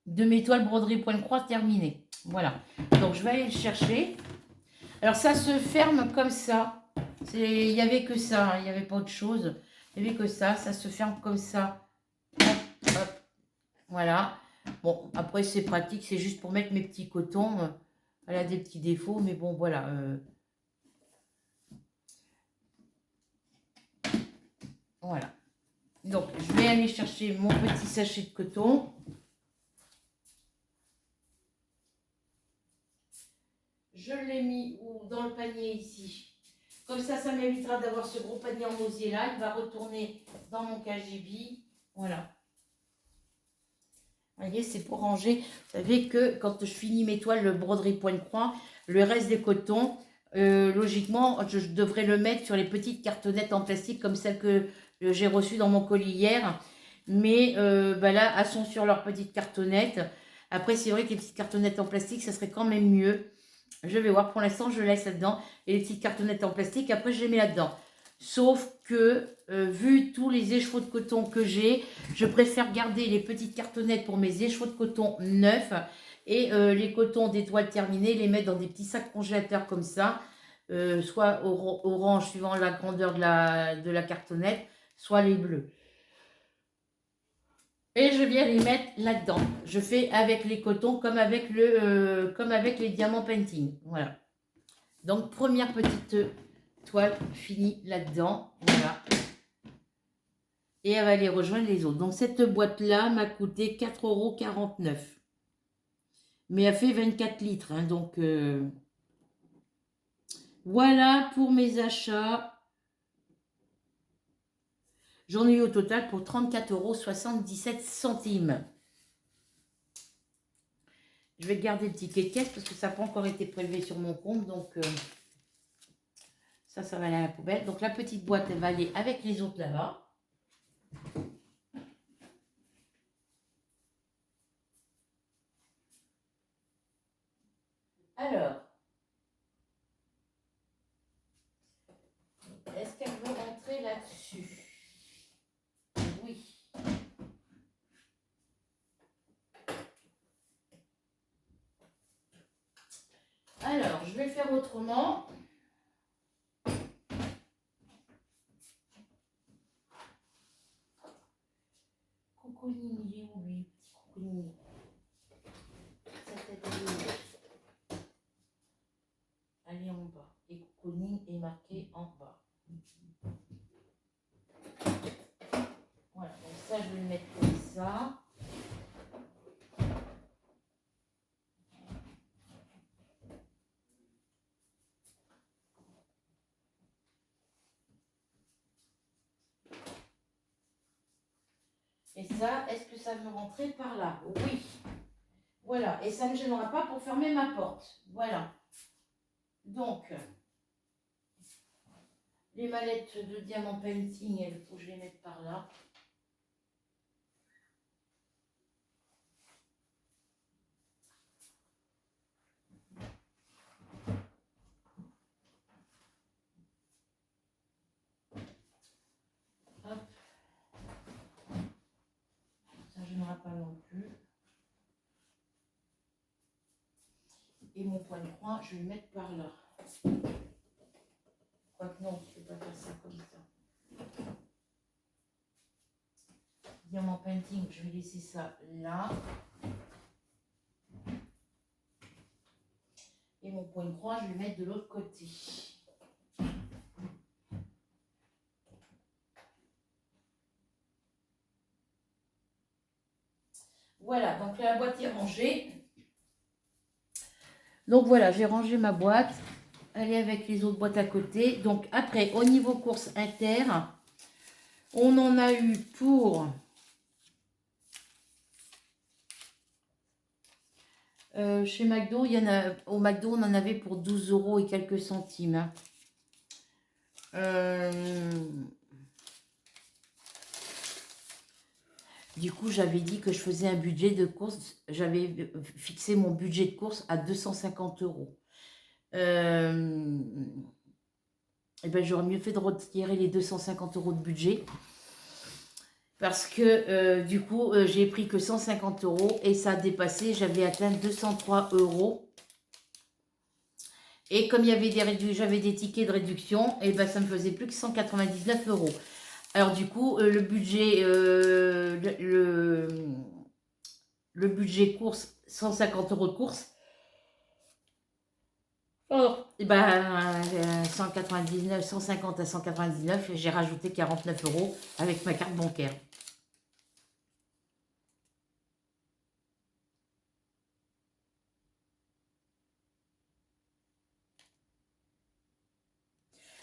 De mes toiles broderie point de croix terminées. Voilà. Donc je vais aller le chercher. Alors ça se ferme comme ça. Il n'y avait que ça, hein. Il n'y avait pas autre chose. Il n'y avait que ça. Ça se ferme comme ça. Hop, hop. Voilà. Bon, après c'est pratique. C'est juste pour mettre mes petits cotons. Elle a des petits défauts, mais bon, voilà. Voilà. Donc je vais aller chercher mon petit sachet de coton. Je l'ai mis dans le panier ici. Comme ça m'évitera d'avoir ce gros panier en osier là. Il va retourner dans mon KGB. Voilà. Vous voyez, c'est pour ranger. Vous savez que quand je finis mes toiles, le broderie point de croix, le reste des cotons, logiquement, je devrais le mettre sur les petites cartonnettes en plastique comme celles que j'ai reçues dans mon colis hier. Mais là, elles sont sur leurs petites cartonnettes. Après, c'est vrai que les petites cartonnettes en plastique, ça serait quand même mieux. Je vais voir, pour l'instant, je laisse là-dedans. Et les petites cartonnettes en plastique, après, je les mets là-dedans. Sauf que, vu tous les écheveaux de coton que j'ai, je préfère garder les petites cartonnettes pour mes écheveaux de coton neufs. Et les cotons des toiles terminées, les mettre dans des petits sacs congélateurs comme ça. Soit orange, suivant la grandeur de la cartonnette, soit les bleus. Et je viens les mettre là-dedans. Je fais avec les cotons comme avec les diamants painting. Voilà. Donc, première petite toile finie là-dedans. Voilà. Et elle va aller rejoindre les autres. Donc, cette boîte-là m'a coûté 4,49 €. Mais elle fait 24 litres. Hein, donc, voilà pour mes achats. J'en ai eu au total pour 34,77 €. Je vais garder le ticket de caisse parce que ça n'a pas encore été prélevé sur mon compte. Donc, ça va aller à la poubelle. Donc, la petite boîte, elle va aller avec les autres là-bas. Alors, est-ce qu'elle veut rentrer là-dessus? Oui. Alors, je vais faire autrement. Cocooning, il est où lui, petit cocooning? Sa tête, elle est en bas. Et cocooning est marqué en bas. Voilà, donc ça, je vais le mettre comme ça. Et ça, est-ce que ça veut rentrer par là? Oui. Voilà, et ça ne me gênera pas pour fermer ma porte. Voilà. Donc, les mallettes de diamant painting, il faut que je les mette par là. Hop. Ça ne gênera pas non plus. Et mon point de croix, je vais le mettre par là. Quoique non, je ne vais pas faire ça comme ça. Diamant painting, je vais laisser ça là. Et mon point de croix, je vais le mettre de l'autre côté. après la boîte est rangée. Donc voilà, j'ai rangé ma boîte. Elle est avec les autres boîtes à côté. Donc après, au niveau course inter, on en a eu pour... chez McDo, au McDo, on en avait pour 12 € et quelques centimes. Hein. Du coup, j'avais dit que je faisais un budget de course. J'avais fixé mon budget de course à 250 €. Et ben, j'aurais mieux fait de retirer les 250 € de budget. Parce que du coup, j'ai pris que 150 € et ça a dépassé. J'avais atteint 203 €. Et comme il y avait j'avais des tickets de réduction, et ben ça me faisait plus que 199 €. Alors du coup, le budget, le budget course, 150 € de course. Oh, et ben 199, 150 à 199, j'ai rajouté 49 € avec ma carte bancaire.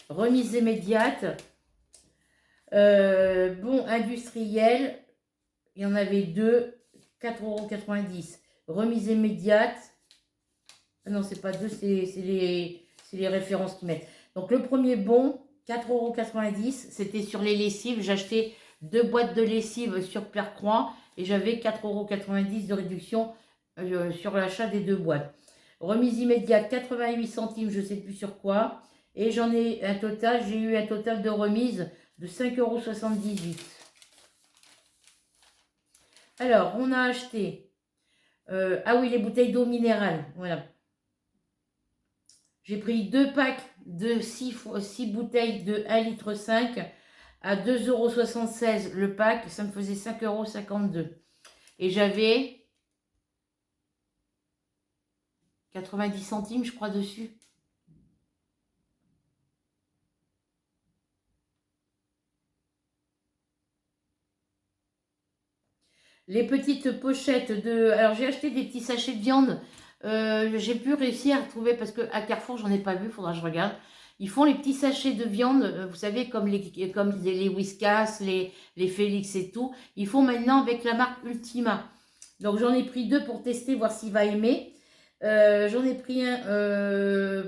Remise immédiate. Bon industriel, il y en avait deux, 4,90 €. Remise immédiate. Ah non, c'est pas deux, c'est les références qui mettent. Donc le premier bon, 4,90 €, c'était sur les lessives. J'achetais 2 boîtes de lessive sur Pierre-Croix et j'avais 4,90 € de réduction sur l'achat des 2 boîtes. Remise immédiate, 88 centimes, je ne sais plus sur quoi. Et j'ai eu un total de remise de 5,78 €. Alors, on a acheté, ah oui, les bouteilles d'eau minérale, voilà. J'ai pris 2 packs de 6 bouteilles de 1,5 litre à 2,76 € le pack, ça me faisait 5,52 €. Et j'avais 90 centimes, je crois, dessus. Les petites pochettes de... Alors, j'ai acheté des petits sachets de viande. J'ai pu réussir à trouver, parce qu'à Carrefour, j'en ai pas vu, il faudra que je regarde. Ils font les petits sachets de viande, vous savez, comme les Whiskas, les Félix et tout. Ils font maintenant avec la marque Ultima. Donc, j'en ai pris 2 pour tester, voir s'il va aimer. J'en ai pris un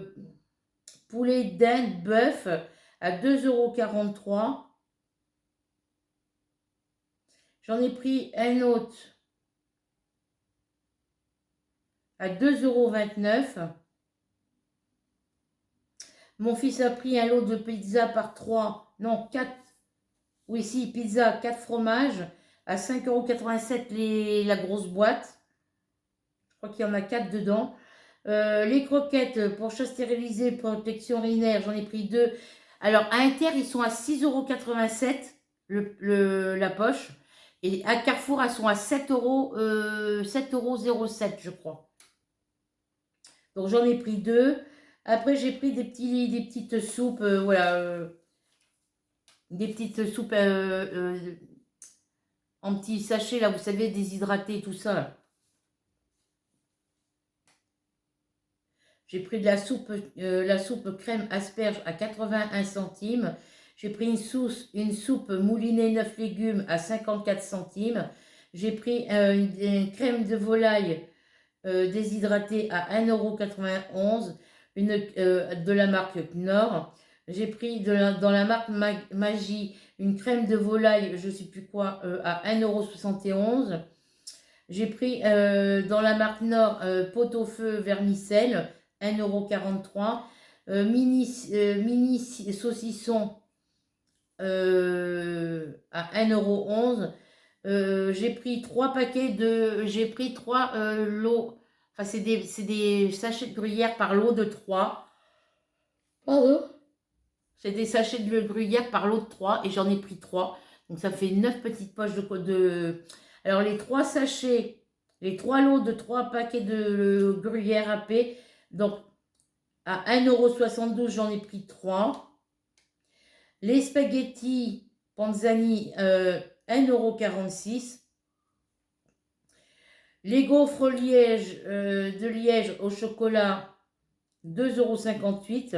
poulet d'Inde bœuf à 2,43 €. J'en ai pris un autre à 2,29 €. Mon fils a pris un lot de pizza par 3, non 4, oui si, pizza 4 fromages à 5,87 € la grosse boîte. Je crois qu'il y en a 4 dedans. Les croquettes pour chat stérilisé, protection urinaire, j'en ai pris 2. Alors à Inter, ils sont à 6,87 € la poche. Et à Carrefour, elles sont à 7,07 €, je crois. Donc j'en ai pris 2. Après, j'ai pris des petites soupes, voilà, des petites soupes en petits sachets, là, vous savez, déshydratées, tout ça. Là. J'ai pris de la soupe crème asperge à 81 centimes. J'ai pris une soupe moulinée 9 légumes à 54 centimes. J'ai pris une crème de volaille déshydratée à 1,91 €, de la marque Knorr. J'ai pris dans la marque Magie une crème de volaille, je ne sais plus quoi, à 1,71 €. J'ai pris dans la marque Knorr pot-au-feu vermicelle, 1,43 €. Mini saucisson à 1,11 €. J'ai pris 3 paquets de... J'ai pris 3 lots. Enfin, c'est des sachets de gruyère par lot de 3. Pardon. C'est des sachets de gruyère par lot de 3 et j'en ai pris 3. Donc ça fait 9 petites poches de... Alors les 3 sachets, les 3 lots de 3 paquets de gruyère râpée. Donc à 1,72 €, j'en ai pris 3. Les spaghettis Panzani, 1,46 €. Les gaufres Liège, de Liège au chocolat, 2,58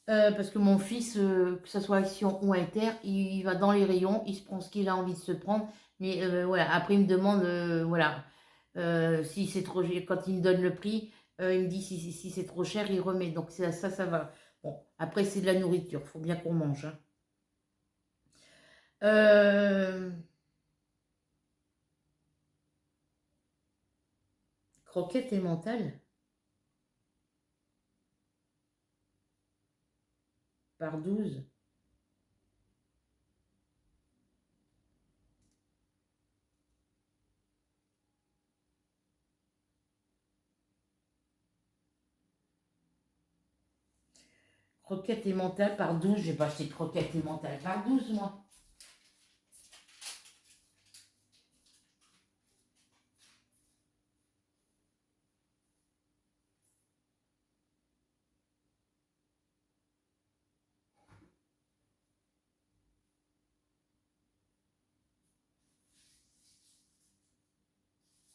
€. Parce que mon fils, que ce soit Action ou Inter, il va dans les rayons, il se prend ce qu'il a envie de se prendre. Mais voilà, après il me demande, voilà, si c'est trop, quand il me donne le prix, il me dit si c'est trop cher, il remet. Donc ça va. Bon, après c'est de la nourriture, il faut bien qu'on mange, hein. Euh, Croquettes et mentales par 12. Croquettes et mentales par 12. J'ai pas acheté de croquettes et mentales par 12 moi.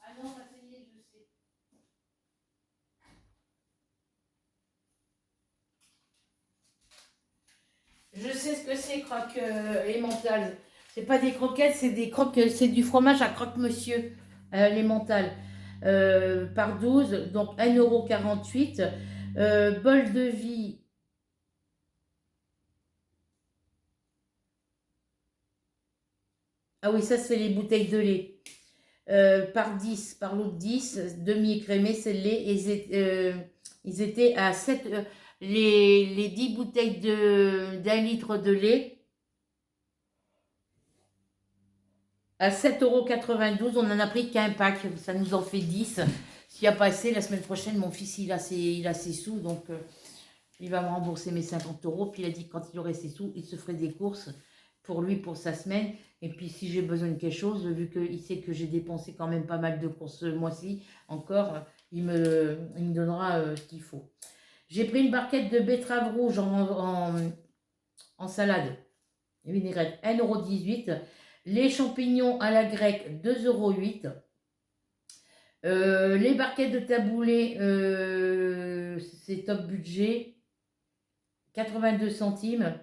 Ah non, ça y est, je sais. Je sais ce que c'est, croque et mentales. C'est pas des croquettes, c'est des croques, c'est du fromage à croque-monsieur, les mentales. Par 12, donc 1,48 €. Bol de vie. Ah oui, ça c'est les bouteilles de lait. Par 10, par lot de 10, demi-écrémé, c'est le lait. Ils étaient à 7, les 10 bouteilles d'1 litre de lait à 7,92 €. On en a pris qu'un pack, ça nous en fait 10. S'il n'y a pas assez, la semaine prochaine, mon fils il a ses sous, donc il va me rembourser mes 50 €. Puis il a dit que quand il aurait ses sous, il se ferait des courses pour lui, pour sa semaine. Et puis si j'ai besoin de quelque chose, vu qu'il sait que j'ai dépensé quand même pas mal de courses ce mois-ci encore, il me donnera ce qu'il faut. J'ai pris une barquette de betterave rouge en salade et vinaigrette, 1,18 €. Les champignons à la grecque, 2,08 €. Les barquettes de taboulé, c'est top budget, 82 centimes.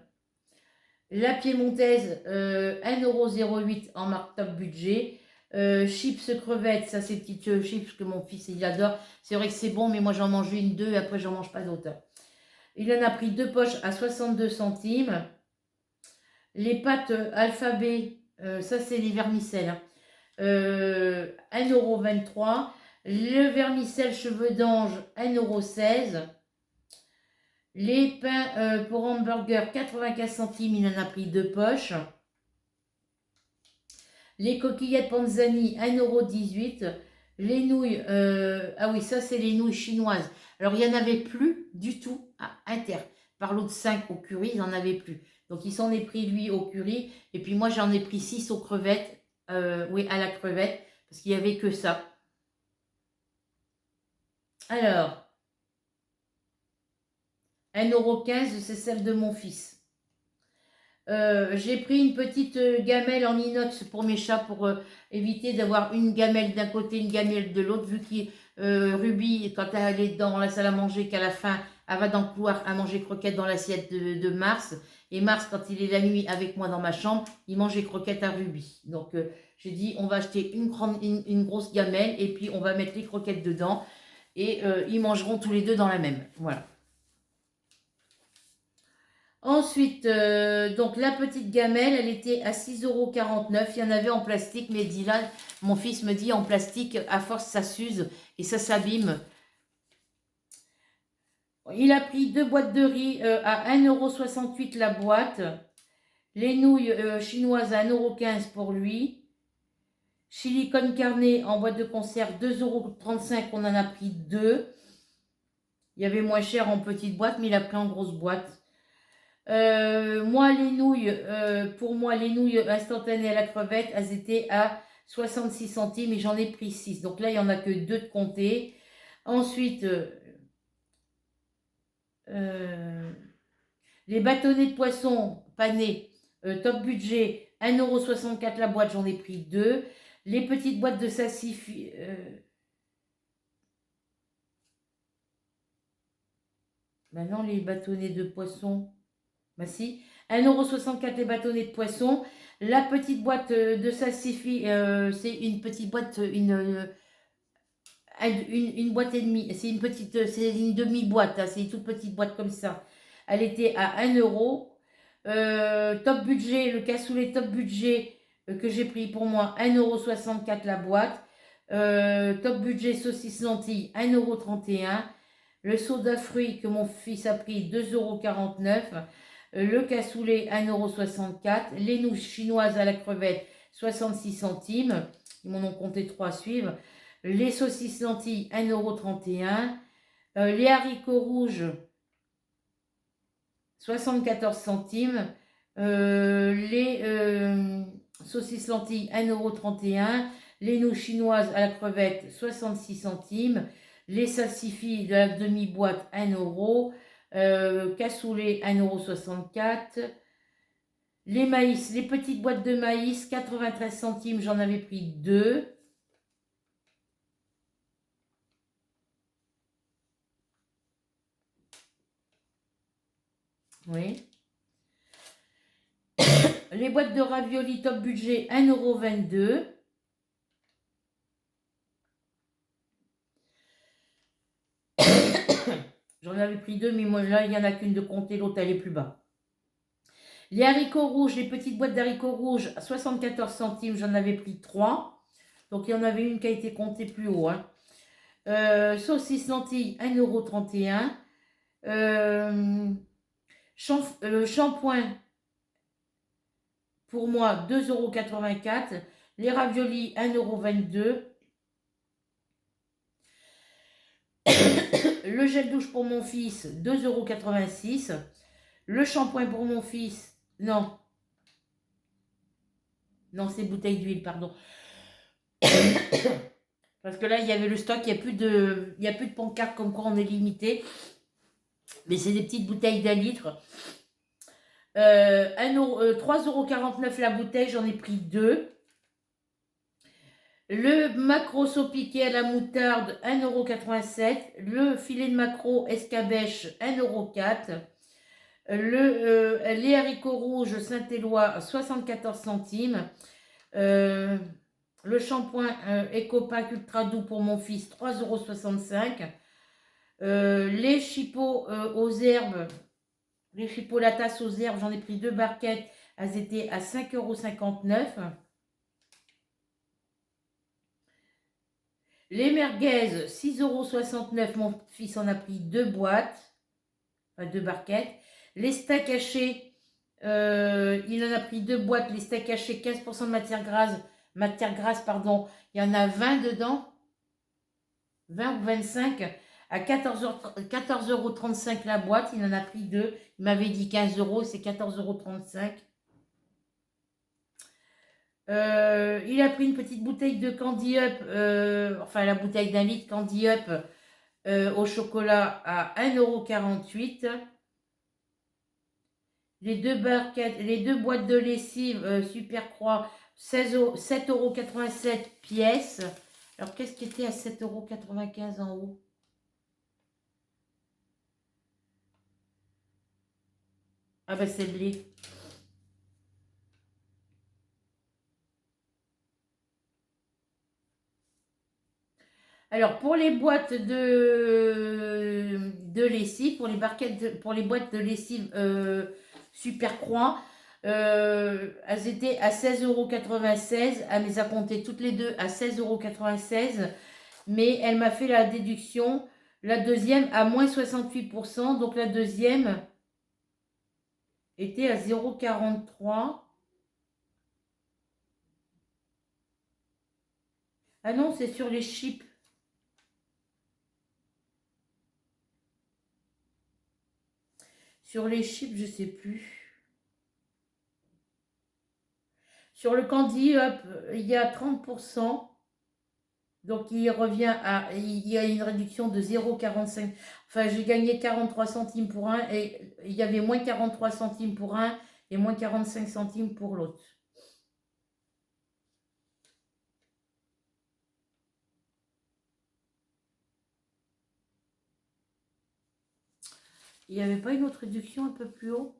La piémontaise, 1,08 € en marque top budget. Chips crevettes, ça c'est petites chips que mon fils il adore. C'est vrai que c'est bon, mais moi j'en mange une, deux, et après j'en mange pas d'autres. Il en a pris 2 poches à 62 centimes. Les pâtes alphabet, ça c'est les vermicelles, hein. 1,23 €. Le vermicelle cheveux d'ange, 1,16 €. Les pains pour hamburger, 95 centimes, il en a pris 2 poches. Les coquillettes Panzani, 1,18 €. Les nouilles, ah oui, ça c'est les nouilles chinoises. Alors il n'y en avait plus du tout à Inter. Par l'autre 5 au curry, il n'en avait plus. Donc il s'en est pris lui au curry. Et puis moi j'en ai pris 6 aux crevettes. Oui, à la crevette. Parce qu'il n'y avait que ça. Alors, 1,15 €, c'est celle de mon fils. J'ai pris une petite gamelle en inox pour mes chats pour éviter d'avoir une gamelle d'un côté, une gamelle de l'autre, vu que Ruby, quand elle est dans la salle à manger, qu'à la fin, elle va dans le couloir à manger croquettes dans l'assiette de Mars. Et Mars, quand il est la nuit avec moi dans ma chambre, il mange les croquettes à Ruby. Donc j'ai dit, on va acheter une grosse gamelle et puis on va mettre les croquettes dedans. Et ils mangeront tous les deux dans la même. Voilà. Ensuite, donc la petite gamelle, elle était à 6,49 €. Il y en avait en plastique, mais Dylan, mon fils me dit en plastique, à force ça s'use et ça s'abîme. Il a pris 2 boîtes de riz à 1,68 € la boîte. Les nouilles chinoises à 1,15 € pour lui. Chili con carne en boîte de conserve, 2,35 €. On en a pris 2. Il y avait moins cher en petite boîte, mais il a pris en grosse boîte. Moi, les nouilles, pour moi, les nouilles instantanées à la crevette, elles étaient à 66 centimes et j'en ai pris 6. Donc là, il n'y en a que 2 de compter. Ensuite, les bâtonnets de poisson panés, top budget, 1,64 € la boîte, j'en ai pris 2. Les petites boîtes de salsifis. Maintenant, les bâtonnets de poisson. Bah si. 1,64 € les bâtonnets de poisson. La petite boîte de salsifis, c'est une petite boîte, une boîte et demie. C'est une petite, c'est une demi-boîte. Hein, c'est une toute petite boîte comme ça. Elle était à 1 €. Top budget, le cassoulet top budget que j'ai pris pour moi, 1,64 € la boîte. Top budget saucisse lentilles, 1,31 €. Le soda fruits que mon fils a pris, 2,49 €. Le cassoulet, 1,64 €. Les nouilles chinoises à la crevette, 66 centimes. Ils m'en ont compté 3 à suivre. Les saucisses lentilles, 1,31 €. Les haricots rouges, 74 centimes. Les saucisses lentilles, 1,31 €. Les nouilles chinoises à la crevette, 66 centimes. Les salsifis de la demi-boîte, 1 €. Cassoulet, 1,64 €. Les maïs, les petites boîtes de maïs, 93 centimes, j'en avais pris 2. Oui. Les boîtes de raviolis top budget, 1,22 €. J'en avais pris 2, mais moi là, il n'y en a qu'une de compter, l'autre elle est plus bas. Les haricots rouges, les petites boîtes d'haricots rouges, 74 centimes, j'en avais pris 3. Donc il y en avait une qui a été comptée plus haut. Hein. Saucisse lentilles, 1,31 €. Shampoing, pour moi, 2,84 €. Les raviolis, 1,22 €. Le gel douche pour mon fils, 2,86 €. Le shampoing pour mon fils, non. Non, c'est bouteille d'huile, pardon. Parce que là, il y avait le stock, il n'y a plus de pancarte comme quoi on est limité. Mais c'est des petites bouteilles d'1 litre. 3,49 € la bouteille, j'en ai pris 2. Le maquereau saupiqué à la moutarde, 1,87 €. Le filet de maquereau escabèche, 1,04 €. Les haricots rouges Saint-Éloi, 74 centimes. Le shampoing Ecopack Ultra Doux pour mon fils, 3,65 €. Les chipots aux herbes, les chipolatas aux herbes, j'en ai pris 2 barquettes. Elles étaient à 5,59 €. Les merguez, 6,69 €. Mon fils en a pris 2 boîtes, enfin 2 barquettes. Les steaks hachés, il en a pris 2 boîtes. Les steaks hachés, 15% de matière grasse, pardon. Il y en a 20 dedans, 20 ou 25, à 14,35 € la boîte. Il en a pris 2. Il m'avait dit 15 €, c'est 14,35 €. Il a pris une petite bouteille de Candy Up, enfin la bouteille d'1 litre Candy Up au chocolat à 1,48 €. Les 2 barquettes, les 2 boîtes de lessive Super Croix, 7,87 € pièce. Alors qu'est-ce qui était à 7,95 € en haut? Ah ben c'est blé. Alors, pour les boîtes de lessive, pour les barquettes, pour les boîtes de lessive Super Croix, elles étaient à 16,96 €. Elle les a comptées toutes les deux à 16,96 €. Mais elle m'a fait la déduction. La deuxième à moins 68%. Donc, la deuxième était à 0,43 €. Ah non, c'est sur les chips. Sur les chips, je sais plus. Sur le Candy Up, il y a 30%. Donc, il revient à... Il y a une réduction de 0,45. Enfin, j'ai gagné 43 centimes pour un et il y avait moins 43 centimes pour un et moins 45 centimes pour l'autre. Il n'y avait pas une autre réduction un peu plus haut?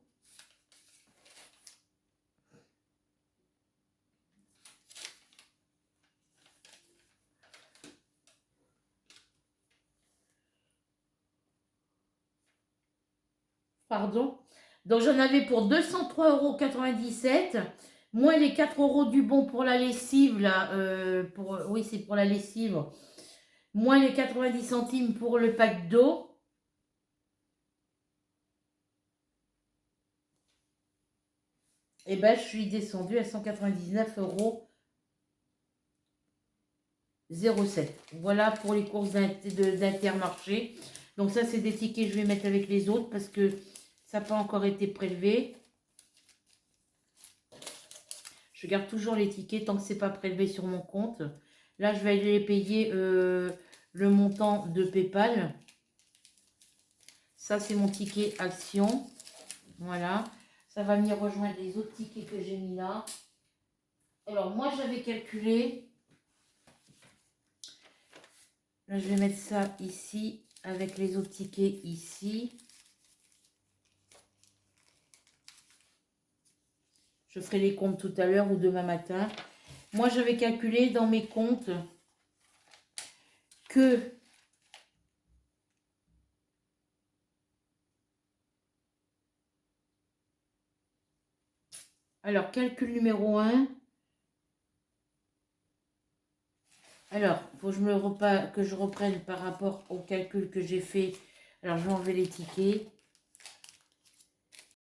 Pardon. Donc j'en avais pour 203,97 €, moins les 4 € du bon pour la lessive, là, oui, c'est pour la lessive, moins les 90 centimes pour le pack d'eau. Et ben je suis descendue à 199,07 €. Voilà pour les courses d'Intermarché. Donc ça, c'est des tickets que je vais mettre avec les autres parce que ça n'a pas encore été prélevé. Je garde toujours les tickets tant que c'est pas prélevé sur mon compte. Là, je vais aller payer le montant de PayPal. Ça, c'est mon ticket action. Voilà. Ça va venir rejoindre les autres tickets que j'ai mis là. Alors, moi, j'avais calculé. Là, je vais mettre ça ici avec les autres tickets ici. Je ferai les comptes tout à l'heure ou demain matin. Moi, j'avais calculé dans mes comptes que alors, calcul numéro 1. Alors, il faut que je reprenne par rapport au calcul que j'ai fait. Alors, je vais enlever les tickets.